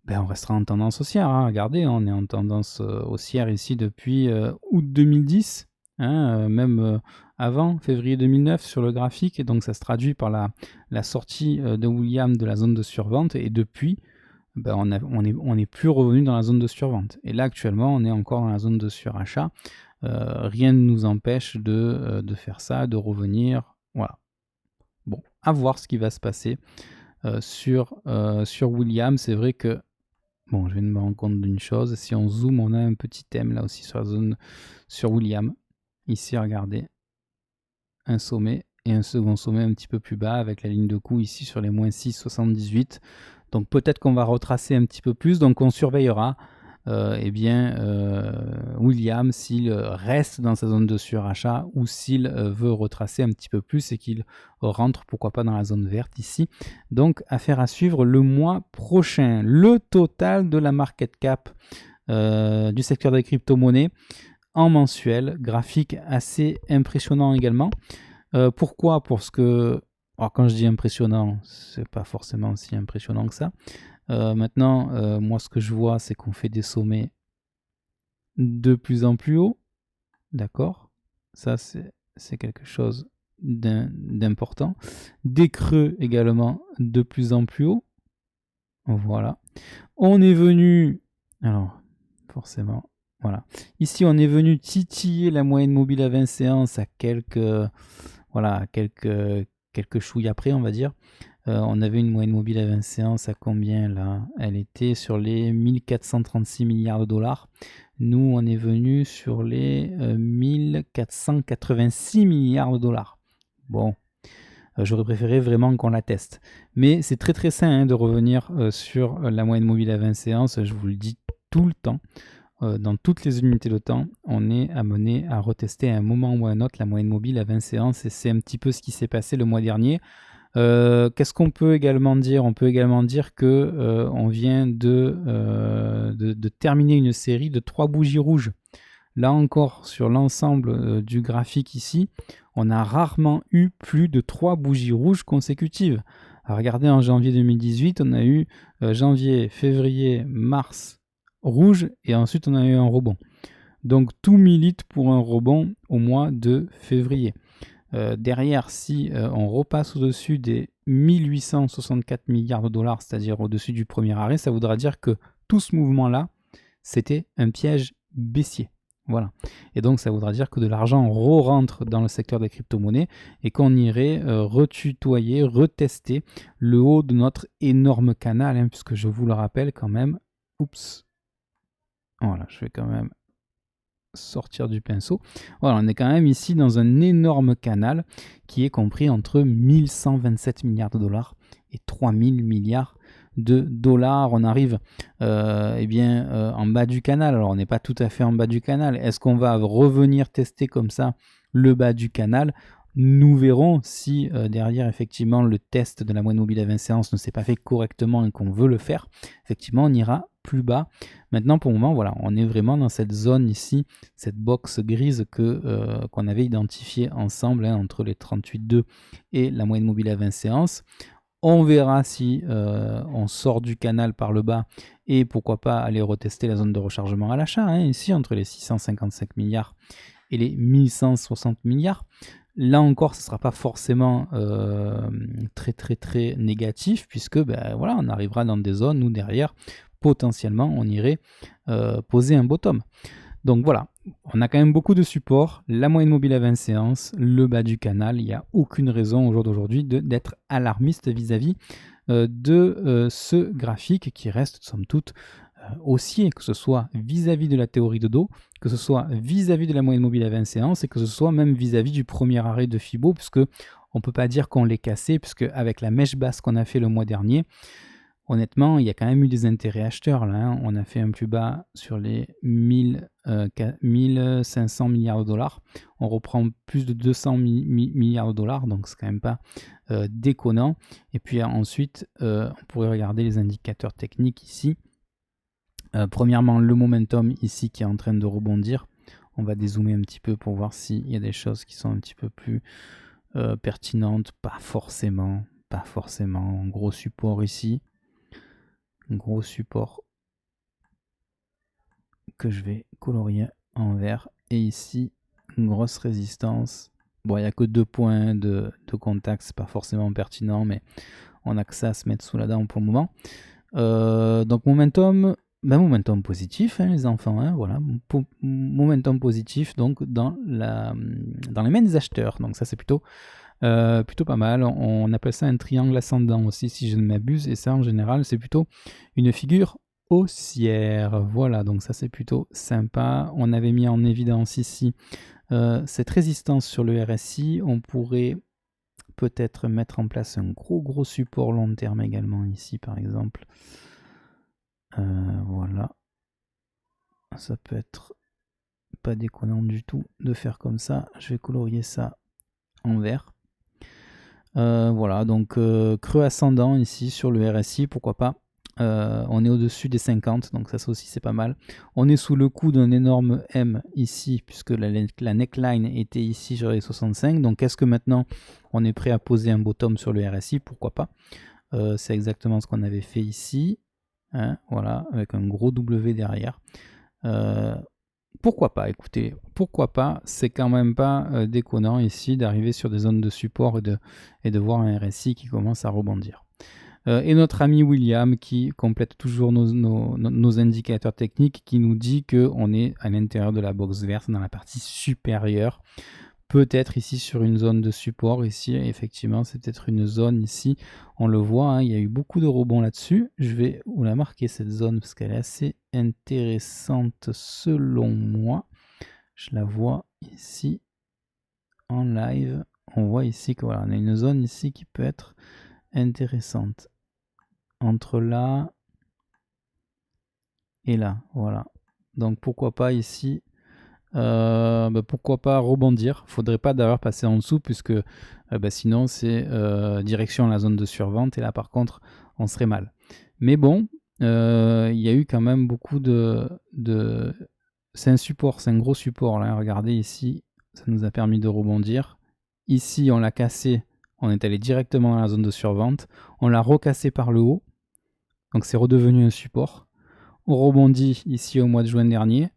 on restera en tendance haussière. Hein. Regardez, on est en tendance haussière ici depuis août 2010, même avant l'évrier 2009 sur le graphique. Et donc ça se traduit par la sortie de Williams de la zone de survente. Et depuis, on n'est plus revenu dans la zone de survente. Et là, actuellement, on est encore dans la zone de surachat. Rien ne nous empêche de faire ça, de revenir. Voilà. Bon, à voir ce qui va se passer sur Williams. C'est vrai que bon, je viens de me rendre compte d'une chose. Si on zoome, on a un petit thème là aussi sur la zone sur Williams. Ici, regardez. Un sommet et un second sommet un petit peu plus bas avec la ligne de coup ici sur les moins 6,78. Donc peut-être qu'on va retracer un petit peu plus. Donc on surveillera Williams s'il reste dans sa zone de surachat ou s'il veut retracer un petit peu plus et qu'il rentre pourquoi pas dans la zone verte ici. Donc affaire à suivre le mois prochain. Le total de la market cap du secteur des crypto-monnaies en mensuel, graphique assez impressionnant également. Pourquoi ? Parce que, alors quand je dis impressionnant, c'est pas forcément si impressionnant que ça. Maintenant, moi ce que je vois, c'est qu'on fait des sommets de plus en plus hauts. D'accord ? Ça, c'est quelque chose d'important. Des creux également de plus en plus hauts. Voilà. On est venu, alors forcément, voilà. Ici, on est venu titiller la moyenne mobile à 20 séances à quelques chouilles après, on va dire. On avait une moyenne mobile à 20 séances à combien là ? Elle était sur les 1436 milliards de dollars. Nous, on est venu sur les 1486 milliards de dollars. Bon, j'aurais préféré vraiment qu'on la teste. Mais c'est très sain de revenir sur la moyenne mobile à 20 séances. Je vous le dis tout le temps. Dans toutes les unités de temps, on est amené à retester à un moment ou à un autre la moyenne mobile à 20 séances. Et c'est un petit peu ce qui s'est passé le mois dernier. Qu'est-ce qu'on peut également dire ? On peut également dire que on vient de terminer une série de 3 bougies rouges. Là encore, sur l'ensemble du graphique ici, on a rarement eu plus de 3 bougies rouges consécutives. Alors regardez, en janvier 2018, on a eu janvier, février, mars rouge et ensuite on a eu un rebond. Donc tout milite pour un rebond au mois de février. Derrière, si on repasse au-dessus des 1864 milliards de dollars, c'est-à-dire au-dessus du premier arrêt, ça voudra dire que tout ce mouvement-là, c'était un piège baissier. Voilà. Et donc, ça voudra dire que de l'argent re-rentre dans le secteur des crypto-monnaies et qu'on irait retutoyer, retester le haut de notre énorme canal, puisque je vous le rappelle quand même. Oups. Voilà, je vais quand même sortir du pinceau. Voilà, on est quand même ici dans un énorme canal qui est compris entre 1127 milliards de dollars et 3000 milliards de dollars. On arrive en bas du canal. Alors on n'est pas tout à fait en bas du canal. Est-ce qu'on va revenir tester comme ça le bas du canal ? Nous verrons si derrière effectivement le test de la moyenne mobile à 20 séances ne s'est pas fait correctement et qu'on veut le faire. Effectivement, on ira plus bas. Maintenant, pour le moment, voilà, on est vraiment dans cette zone ici, cette box grise qu'on avait identifiée ensemble entre les 38,2 et la moyenne mobile à 20 séances. On verra si on sort du canal par le bas et pourquoi pas aller retester la zone de rechargement à l'achat, ici entre les 655 milliards et les 1160 milliards. Là encore, ce ne sera pas forcément très négatif puisque voilà, on arrivera dans des zones où derrière, potentiellement, on irait poser un bottom. Donc voilà, on a quand même beaucoup de supports, la moyenne mobile à 20 séances, le bas du canal. Il n'y a aucune raison au jour d'aujourd'hui d'être alarmiste vis-à-vis de ce graphique qui reste somme toute haussier, que ce soit vis-à-vis de la théorie de dos, que ce soit vis-à-vis de la moyenne mobile à 20 séances et que ce soit même vis-à-vis du premier arrêt de Fibo, puisque on ne peut pas dire qu'on l'ait cassé, puisque avec la mèche basse qu'on a fait le mois dernier, honnêtement, il y a quand même eu des intérêts acheteurs là, hein. On a fait un plus bas sur les 1500 milliards de dollars. On reprend plus de 200 milliards de dollars, donc c'est quand même pas déconnant. Et puis ensuite, on pourrait regarder les indicateurs techniques ici. Premièrement, le momentum ici qui est en train de rebondir. On va dézoomer un petit peu pour voir s'il y a des choses qui sont un petit peu plus pertinentes. Pas forcément. Gros support ici. Gros support que je vais colorier en vert. Et ici, une grosse résistance. Bon, il n'y a que 2 points de contact, c'est pas forcément pertinent, mais on n'a que ça à se mettre sous la dent pour le moment. Donc momentum, momentum positif, hein, les enfants, hein, voilà, momentum positif donc dans les mains des acheteurs. Donc ça c'est plutôt pas mal. On appelle ça un triangle ascendant aussi, si je ne m'abuse, et ça en général c'est plutôt une figure haussière. Voilà, donc ça c'est plutôt sympa. On avait mis en évidence ici cette résistance sur le RSI. On pourrait peut-être mettre en place un gros support long terme également ici par exemple. Voilà, ça peut être pas déconnant du tout de faire comme ça. Je vais colorier ça en vert. Voilà, donc creux ascendant ici sur le RSI, pourquoi pas. On est au-dessus des 50, donc ça aussi c'est pas mal. On est sous le coup d'un énorme M ici, puisque la neckline était ici sur les 65. Donc est-ce que maintenant on est prêt à poser un bottom sur le RSI? Pourquoi pas. C'est exactement ce qu'on avait fait ici. Hein, voilà, avec un gros W derrière. Pourquoi pas, écoutez, pourquoi pas, c'est quand même pas déconnant ici d'arriver sur des zones de support et de voir un RSI qui commence à rebondir. Et notre ami William qui complète toujours nos indicateurs techniques, qui nous dit qu'on est à l'intérieur de la box verte dans la partie supérieure. Peut-être ici sur une zone de support, ici effectivement c'est peut-être une zone ici, on le voit, hein, il y a eu beaucoup de rebonds là-dessus. Je vais vous la marquer cette zone parce qu'elle est assez intéressante selon moi. Je la vois ici en live, on voit ici que voilà, on a une zone ici qui peut être intéressante. Entre là et là, voilà. Donc pourquoi pas ici pourquoi pas rebondir. Faudrait pas d'ailleurs passer en dessous puisque sinon c'est direction la zone de survente et là par contre on serait mal. Mais bon, il y a eu quand même beaucoup de... C'est un support, c'est un gros support là. Regardez ici, ça nous a permis de rebondir. Ici on l'a cassé, on est allé directement dans la zone de survente. On l'a recassé par le haut, donc c'est redevenu un support. On rebondit ici au mois de juin dernier.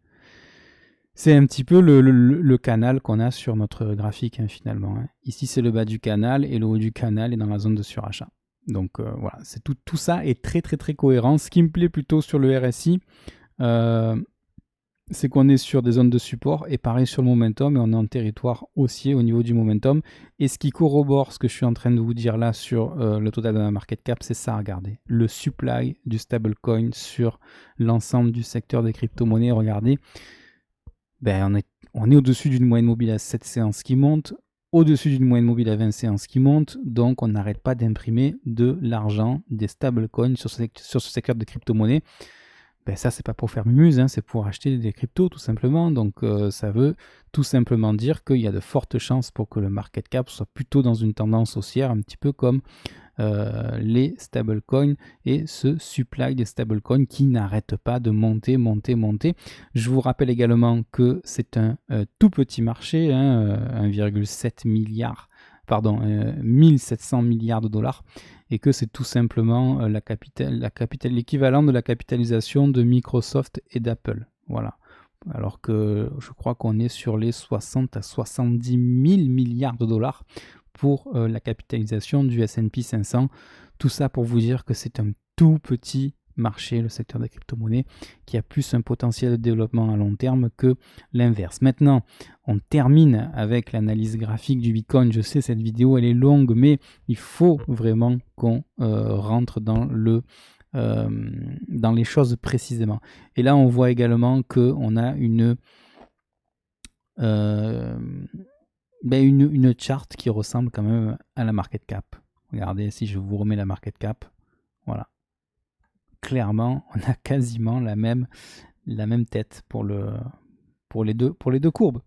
C'est un petit peu le canal qu'on a sur notre graphique, hein, finalement. Hein. Ici, c'est le bas du canal et le haut du canal est dans la zone de surachat. Donc voilà, c'est tout ça est très cohérent. Ce qui me plaît plutôt sur le RSI, c'est qu'on est sur des zones de support et pareil sur le momentum et on est en territoire haussier au niveau du momentum. Et ce qui corrobore ce que je suis en train de vous dire là sur le total de la market cap, c'est ça, regardez. Le supply du stablecoin sur l'ensemble du secteur des crypto-monnaies, regardez. On est au-dessus d'une moyenne mobile à 7 séances qui monte, au-dessus d'une moyenne mobile à 20 séances qui monte, donc on n'arrête pas d'imprimer de l'argent, des stablecoins sur ce secteur de crypto-monnaies. Ça, c'est pas pour faire mumuse, hein, c'est pour acheter des cryptos tout simplement. Donc ça veut tout simplement dire qu'il y a de fortes chances pour que le market cap soit plutôt dans une tendance haussière, un petit peu comme les stablecoins et ce supply des stablecoins qui n'arrête pas de monter. Je vous rappelle également que c'est un tout petit marché, hein, 1,7 milliard, pardon, 1700 milliards de dollars, et que c'est tout simplement l'équivalent de la capitalisation de Microsoft et d'Apple. Voilà. Alors que je crois qu'on est sur les 60 à 70 000 milliards de dollars pour la capitalisation du S&P 500. Tout ça pour vous dire que c'est un tout petit marché, le secteur des crypto-monnaies, qui a plus un potentiel de développement à long terme que l'inverse. Maintenant, on termine avec l'analyse graphique du Bitcoin. Je sais, cette vidéo, elle est longue, mais il faut vraiment qu'on rentre dans les choses précisément. Et là, on voit également qu'on a une charte qui ressemble quand même à la market cap. Regardez, si je vous remets la market cap, voilà. clairement, on a quasiment la même tête pour les deux courbes.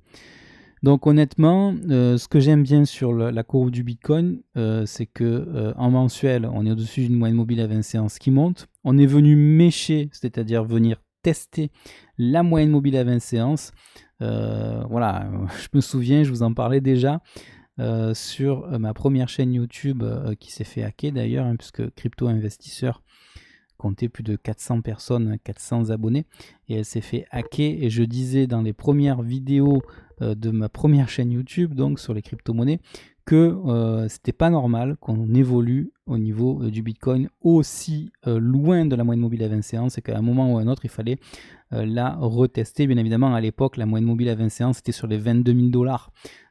Donc honnêtement, ce que j'aime bien sur la courbe du Bitcoin, c'est que en mensuel, on est au-dessus d'une moyenne mobile à 20 séances qui monte. On est venu mécher, c'est-à-dire venir tester la moyenne mobile à 20 séances. Voilà, je me souviens, je vous en parlais déjà sur ma première chaîne YouTube qui s'est fait hacker d'ailleurs, hein, puisque Crypto Investisseur comptait plus de 400 personnes, 400 abonnés, et elle s'est fait hacker. Et je disais dans les premières vidéos de ma première chaîne YouTube, donc sur les crypto-monnaies, que c'était pas normal qu'on évolue au niveau du Bitcoin aussi loin de la moyenne mobile à 20 séances, et qu'à un moment ou à un autre, il fallait la retester. Bien évidemment, à l'époque, la moyenne mobile à 20 séances, c'était sur les 22 000 $.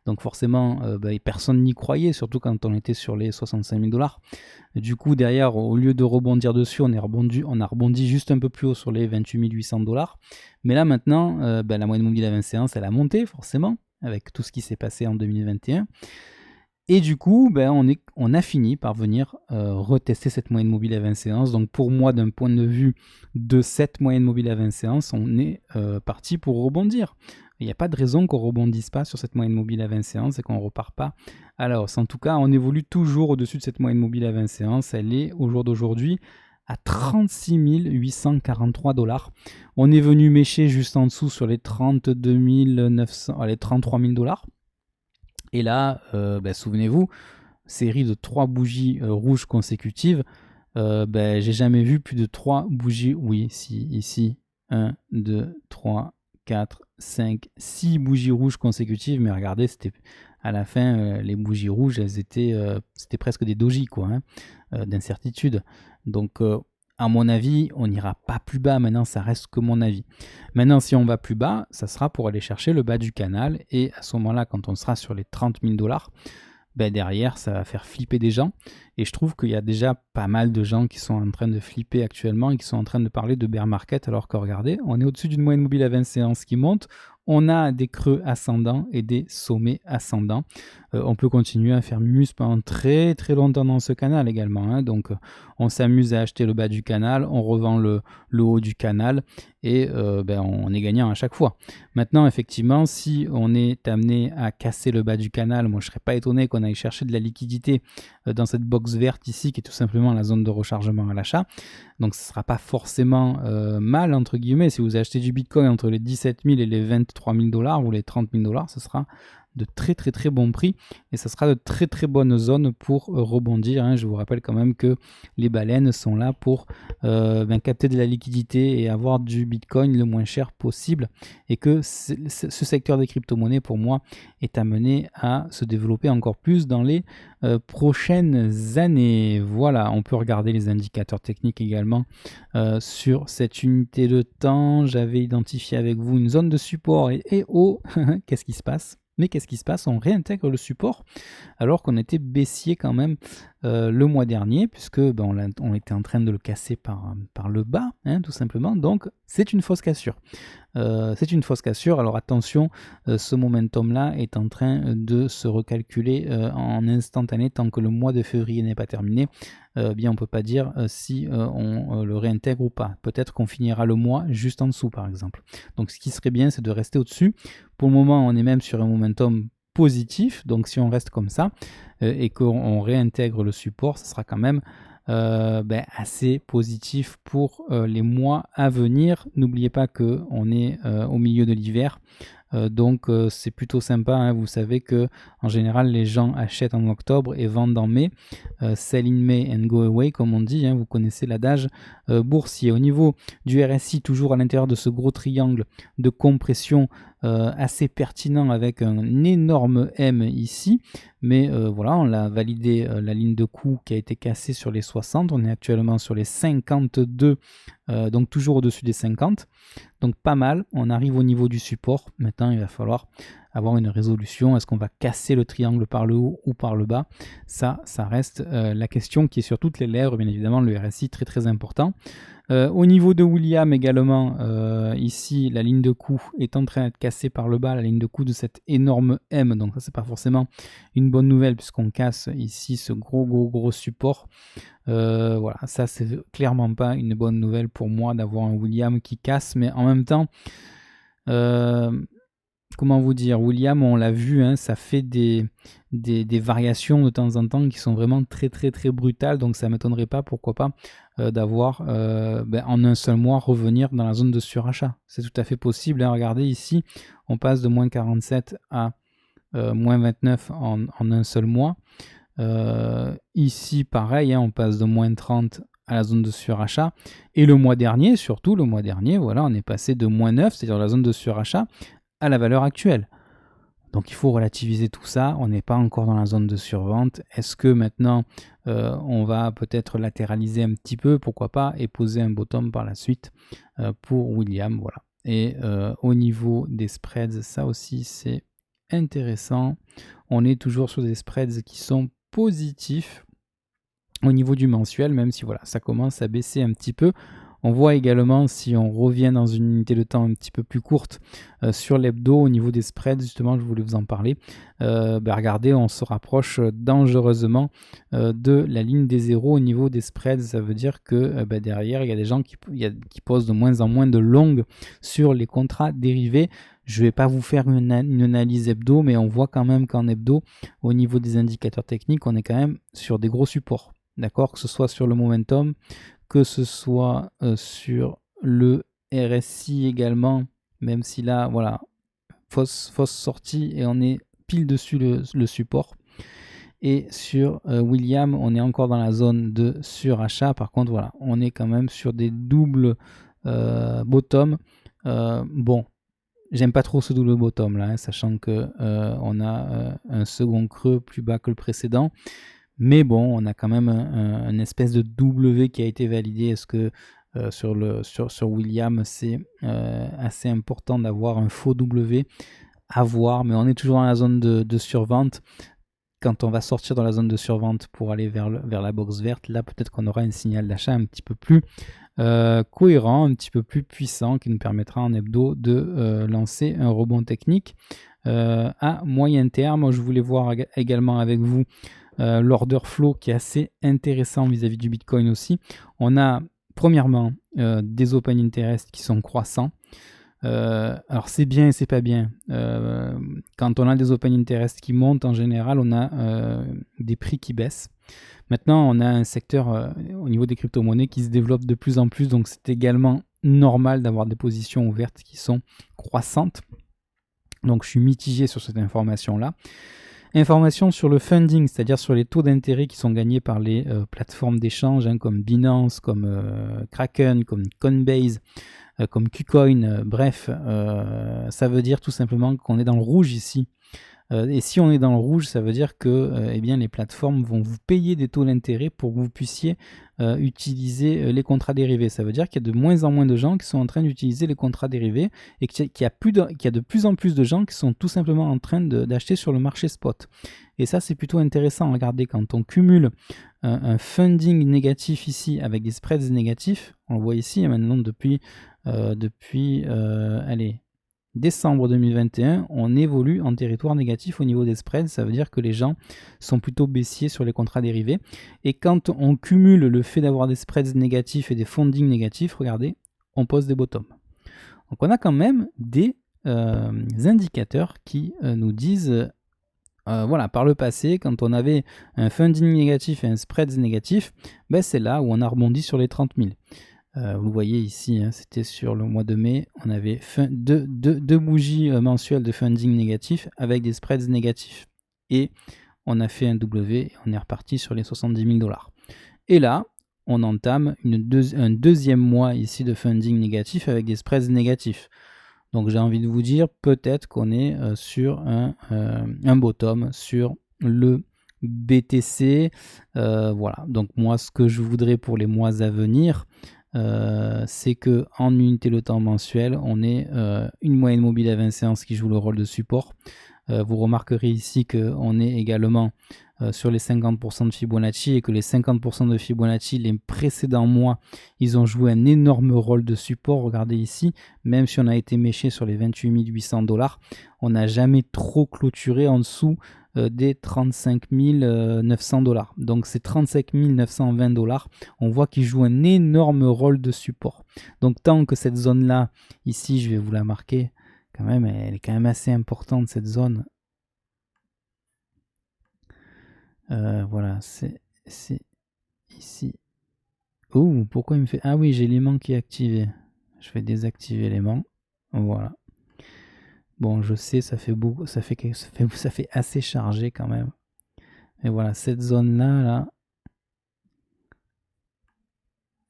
Donc forcément, personne n'y croyait, surtout quand on était sur les 65 000 $. Du coup, derrière, au lieu de rebondir dessus, on a rebondi juste un peu plus haut sur les 28 800 $. Mais là, maintenant, la moyenne mobile à 20 séances, elle a monté, forcément, avec tout ce qui s'est passé en 2021. Et du coup, on a fini par venir retester cette moyenne mobile à 20 séances. Donc pour moi, d'un point de vue de cette moyenne mobile à 20 séances, on est parti pour rebondir. Il n'y a pas de raison qu'on ne rebondisse pas sur cette moyenne mobile à 20 séances et qu'on ne repart pas à la hausse. En tout cas, on évolue toujours au-dessus de cette moyenne mobile à 20 séances. Elle est au jour d'aujourd'hui à 36 843 $. On est venu mécher juste en dessous sur les 32 900, les 33 000 $. Et là, souvenez-vous, série de 3 bougies rouges consécutives. J'ai jamais vu plus de 3 bougies. Oui, si, ici. 1, 2, 3, 4, 5, 6 bougies rouges consécutives. Mais regardez, c'était à la fin, les bougies rouges, c'était presque des dojis, quoi, hein, d'incertitude. Donc, à mon avis, on n'ira pas plus bas. Maintenant, ça reste que mon avis. Maintenant, si on va plus bas, ça sera pour aller chercher le bas du canal. Et à ce moment-là, quand on sera sur les 30 000 $, derrière, ça va faire flipper des gens. Et je trouve qu'il y a déjà pas mal de gens qui sont en train de flipper actuellement et qui sont en train de parler de bear market. Alors que regardez, on est au-dessus d'une moyenne mobile à 20 séances qui monte. On a des creux ascendants et des sommets ascendants. On peut continuer à faire mumus pendant très très longtemps dans ce canal également, hein. Donc on s'amuse à acheter le bas du canal, on revend le haut du canal et on est gagnant à chaque fois. Maintenant, effectivement, si on est amené à casser le bas du canal, moi je ne serais pas étonné qu'on aille chercher de la liquidité dans cette box verte ici qui est tout simplement la zone de rechargement à l'achat. Donc ce ne sera pas forcément mal, entre guillemets. Si vous achetez du Bitcoin entre les 17 000 et les 23 000 $ ou les 30 000 $, ce sera de très très très bons prix et ça sera de très très bonnes zones pour rebondir, hein. Je vous rappelle quand même que les baleines sont là pour capter de la liquidité et avoir du Bitcoin le moins cher possible, et que ce secteur des crypto-monnaies pour moi est amené à se développer encore plus dans les prochaines années. Voilà, on peut regarder les indicateurs techniques également sur cette unité de temps. J'avais identifié avec vous une zone de support et oh, qu'est-ce qui se passe? Mais qu'est-ce qui se passe? On réintègre le support alors qu'on était baissier quand même le mois dernier, puisque on était en train de le casser par le bas, hein, tout simplement. Donc c'est une fausse cassure. Alors attention, ce momentum-là est en train de se recalculer en instantané tant que le mois de février n'est pas terminé. On ne peut pas dire si on le réintègre ou pas. Peut-être qu'on finira le mois juste en dessous, par exemple. Donc ce qui serait bien, c'est de rester au-dessus. Pour le moment, on est même sur un momentum positif. Donc si on reste comme ça et qu'on réintègre le support, ça sera quand même assez positif pour les mois à venir. N'oubliez pas qu'on est au milieu de l'hiver. Donc c'est plutôt sympa, hein. Vous savez que en général les gens achètent en octobre et vendent en mai, sell in May and go away comme on dit, hein. Vous connaissez l'adage boursier. Au niveau du RSI, toujours à l'intérieur de ce gros triangle de compression assez pertinent avec un énorme M ici, mais voilà, on l'a validé, la ligne de coût qui a été cassée sur les 60, on est actuellement sur les 52, donc toujours au-dessus des 50. Donc pas mal, on arrive au niveau du support. Maintenant, il va falloir avoir une résolution. Est-ce qu'on va casser le triangle par le haut ou par le bas? Ça reste la question qui est sur toutes les lèvres, bien évidemment, le RSI très très important. Au niveau de William également, ici la ligne de coup est en train d'être cassée par le bas, la ligne de coup de cette énorme M, donc ça c'est pas forcément une bonne nouvelle puisqu'on casse ici ce gros support. Voilà, ça c'est clairement pas une bonne nouvelle pour moi d'avoir un William qui casse, mais en même temps, comment vous dire, William, on l'a vu, hein, ça fait des variations de temps en temps qui sont vraiment très brutales, donc ça ne m'étonnerait pas, pourquoi pas, d'avoir en un seul mois revenir dans la zone de surachat. C'est tout à fait possible, hein. Regardez ici, on passe de moins 47 à moins 29 en un seul mois. Ici, pareil, hein, on passe de moins 30 à la zone de surachat. Et le mois dernier, surtout le mois dernier, voilà, on est passé de moins 9, c'est-à-dire la zone de surachat, à la valeur actuelle. Donc il faut relativiser tout ça, on n'est pas encore dans la zone de survente. Est-ce que maintenant on va peut-être latéraliser un petit peu, pourquoi pas, et poser un bottom par la suite pour William, voilà. Et au niveau des spreads, ça aussi c'est intéressant. On est toujours sur des spreads qui sont positifs au niveau du mensuel, même si voilà, ça commence à baisser un petit peu. On voit également, si on revient dans une unité de temps un petit peu plus courte, sur l'hebdo, au niveau des spreads, justement, je voulais vous en parler. Regardez, on se rapproche dangereusement de la ligne des zéros au niveau des spreads. Ça veut dire que derrière, il y a des gens qui posent de moins en moins de longues sur les contrats dérivés. Je ne vais pas vous faire une analyse hebdo, mais on voit quand même qu'en hebdo, au niveau des indicateurs techniques, on est quand même sur des gros supports. D'accord, que ce soit sur le momentum, que ce soit sur le RSI également, même si là, voilà, fausse sortie et on est pile dessus le support. Et sur William, on est encore dans la zone de surachat. Par contre, voilà, on est quand même sur des doubles bottom. Bon, j'aime pas trop ce double bottom là, hein, sachant que on a un second creux plus bas que le précédent. Mais bon, on a quand même une espèce de W qui a été validé. Est-ce que sur William, c'est assez important d'avoir un faux W à voir, mais on est toujours dans la zone de survente. Quand on va sortir dans la zone de survente pour aller vers la box verte, là peut-être qu'on aura un signal d'achat un petit peu plus cohérent, un petit peu plus puissant, qui nous permettra en hebdo de lancer un rebond technique à moyen terme. Je voulais voir également avec vous l'order flow qui est assez intéressant vis-à-vis du Bitcoin aussi. On a premièrement des open interest qui sont croissants. Alors c'est bien et c'est pas bien. Quand on a des open interest qui montent, en général, on a des prix qui baissent. Maintenant, on a un secteur au niveau des crypto-monnaies qui se développe de plus en plus, donc c'est également normal d'avoir des positions ouvertes qui sont croissantes. Donc je suis mitigé sur cette information-là. Information sur le funding, c'est-à-dire sur les taux d'intérêt qui sont gagnés par les plateformes d'échange, hein, comme Binance, comme Kraken, comme Coinbase, comme KuCoin, bref, ça veut dire tout simplement qu'on est dans le rouge ici. Et si on est dans le rouge, ça veut dire que eh bien, les plateformes vont vous payer des taux d'intérêt pour que vous puissiez utiliser les contrats dérivés. Ça veut dire qu'il y a de moins en moins de gens qui sont en train d'utiliser les contrats dérivés et qu'il y a de plus en plus de gens qui sont tout simplement en train d'acheter sur le marché spot. Et ça, c'est plutôt intéressant. Regardez, quand on cumule un funding négatif ici avec des spreads négatifs, on le voit ici maintenant depuis décembre 2021, on évolue en territoire négatif au niveau des spreads. Ça veut dire que les gens sont plutôt baissiers sur les contrats dérivés. Et quand on cumule le fait d'avoir des spreads négatifs et des fundings négatifs, regardez, on pose des bottoms. Donc on a quand même des indicateurs qui nous disent, voilà, par le passé, quand on avait un funding négatif et un spreads négatif, ben c'est là où on a rebondi sur les 30 000. Vous le voyez ici, hein, c'était sur le mois de mai, on avait deux bougies mensuelles de funding négatif avec des spreads négatifs. Et on a fait un W et on est reparti sur les 70 000 $. Et là, on entame un deuxième mois ici de funding négatif avec des spreads négatifs. Donc j'ai envie de vous dire, peut-être qu'on est sur un bottom sur le BTC. Voilà, donc moi ce que je voudrais pour les mois à venir, c'est que en unité de temps mensuel, on est une moyenne mobile à 20 séances qui joue le rôle de support. Vous remarquerez ici qu'on est également sur les 50% de Fibonacci et que les 50% de Fibonacci, les précédents mois, ils ont joué un énorme rôle de support. Regardez ici, même si on a été méché sur les 28 800 $, on n'a jamais trop clôturé en dessous des 35 900 $. Donc ces 35 920 $, on voit qu'ils jouent un énorme rôle de support. Donc tant que cette zone-là, ici je vais vous la marquer, quand même, elle est quand même assez importante cette zone. Voilà, c'est ici. Oh, pourquoi il me fait... Ah oui, j'ai l'aimant qui est activé. Je vais désactiver l'aimant. Voilà. Bon, je sais, ça fait beaucoup, ça fait assez chargé quand même. Et voilà, cette zone-là, là.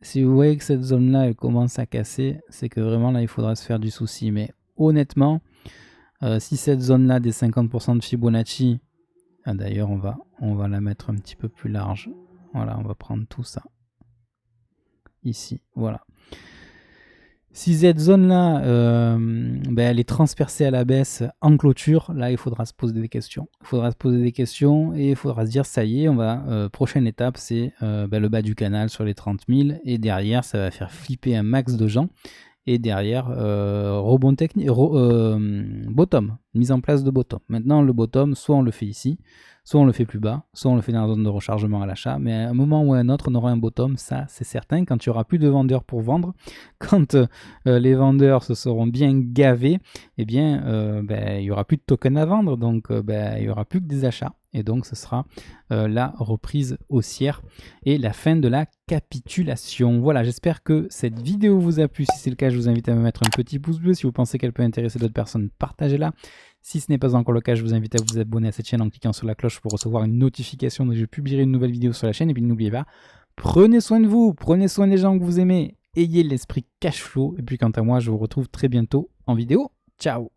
Si vous voyez que cette zone-là, elle commence à casser, c'est que vraiment, là, il faudra se faire du souci. Mais honnêtement, si cette zone-là des 50% de Fibonacci, d'ailleurs, on va la mettre un petit peu plus large. Voilà, on va prendre tout ça. Ici, voilà. Si cette zone-là, elle est transpercée à la baisse en clôture, là, il faudra se poser des questions. Il faudra se poser des questions et il faudra se dire, ça y est, on va, prochaine étape, c'est le bas du canal sur les 30 000. Et derrière, ça va faire flipper un max de gens. Et derrière, rebond technique, bottom, mise en place de bottom. Maintenant, le bottom, soit on le fait ici, soit on le fait plus bas, soit on le fait dans la zone de rechargement à l'achat. Mais à un moment ou à un autre, on aura un bottom, ça c'est certain. Quand il n'y aura plus de vendeurs pour vendre, quand les vendeurs se seront bien gavés, eh bien, il n'y aura plus de tokens à vendre, donc il n'y aura plus que des achats. Et donc, ce sera la reprise haussière et la fin de la capitulation. Voilà, j'espère que cette vidéo vous a plu. Si c'est le cas, je vous invite à me mettre un petit pouce bleu. Si vous pensez qu'elle peut intéresser d'autres personnes, partagez-la. Si ce n'est pas encore le cas, je vous invite à vous abonner à cette chaîne en cliquant sur la cloche pour recevoir une notification dès que je publierai une nouvelle vidéo sur la chaîne. Et puis n'oubliez pas, prenez soin de vous, prenez soin des gens que vous aimez, ayez l'esprit cash flow. Et puis quant à moi, je vous retrouve très bientôt en vidéo. Ciao!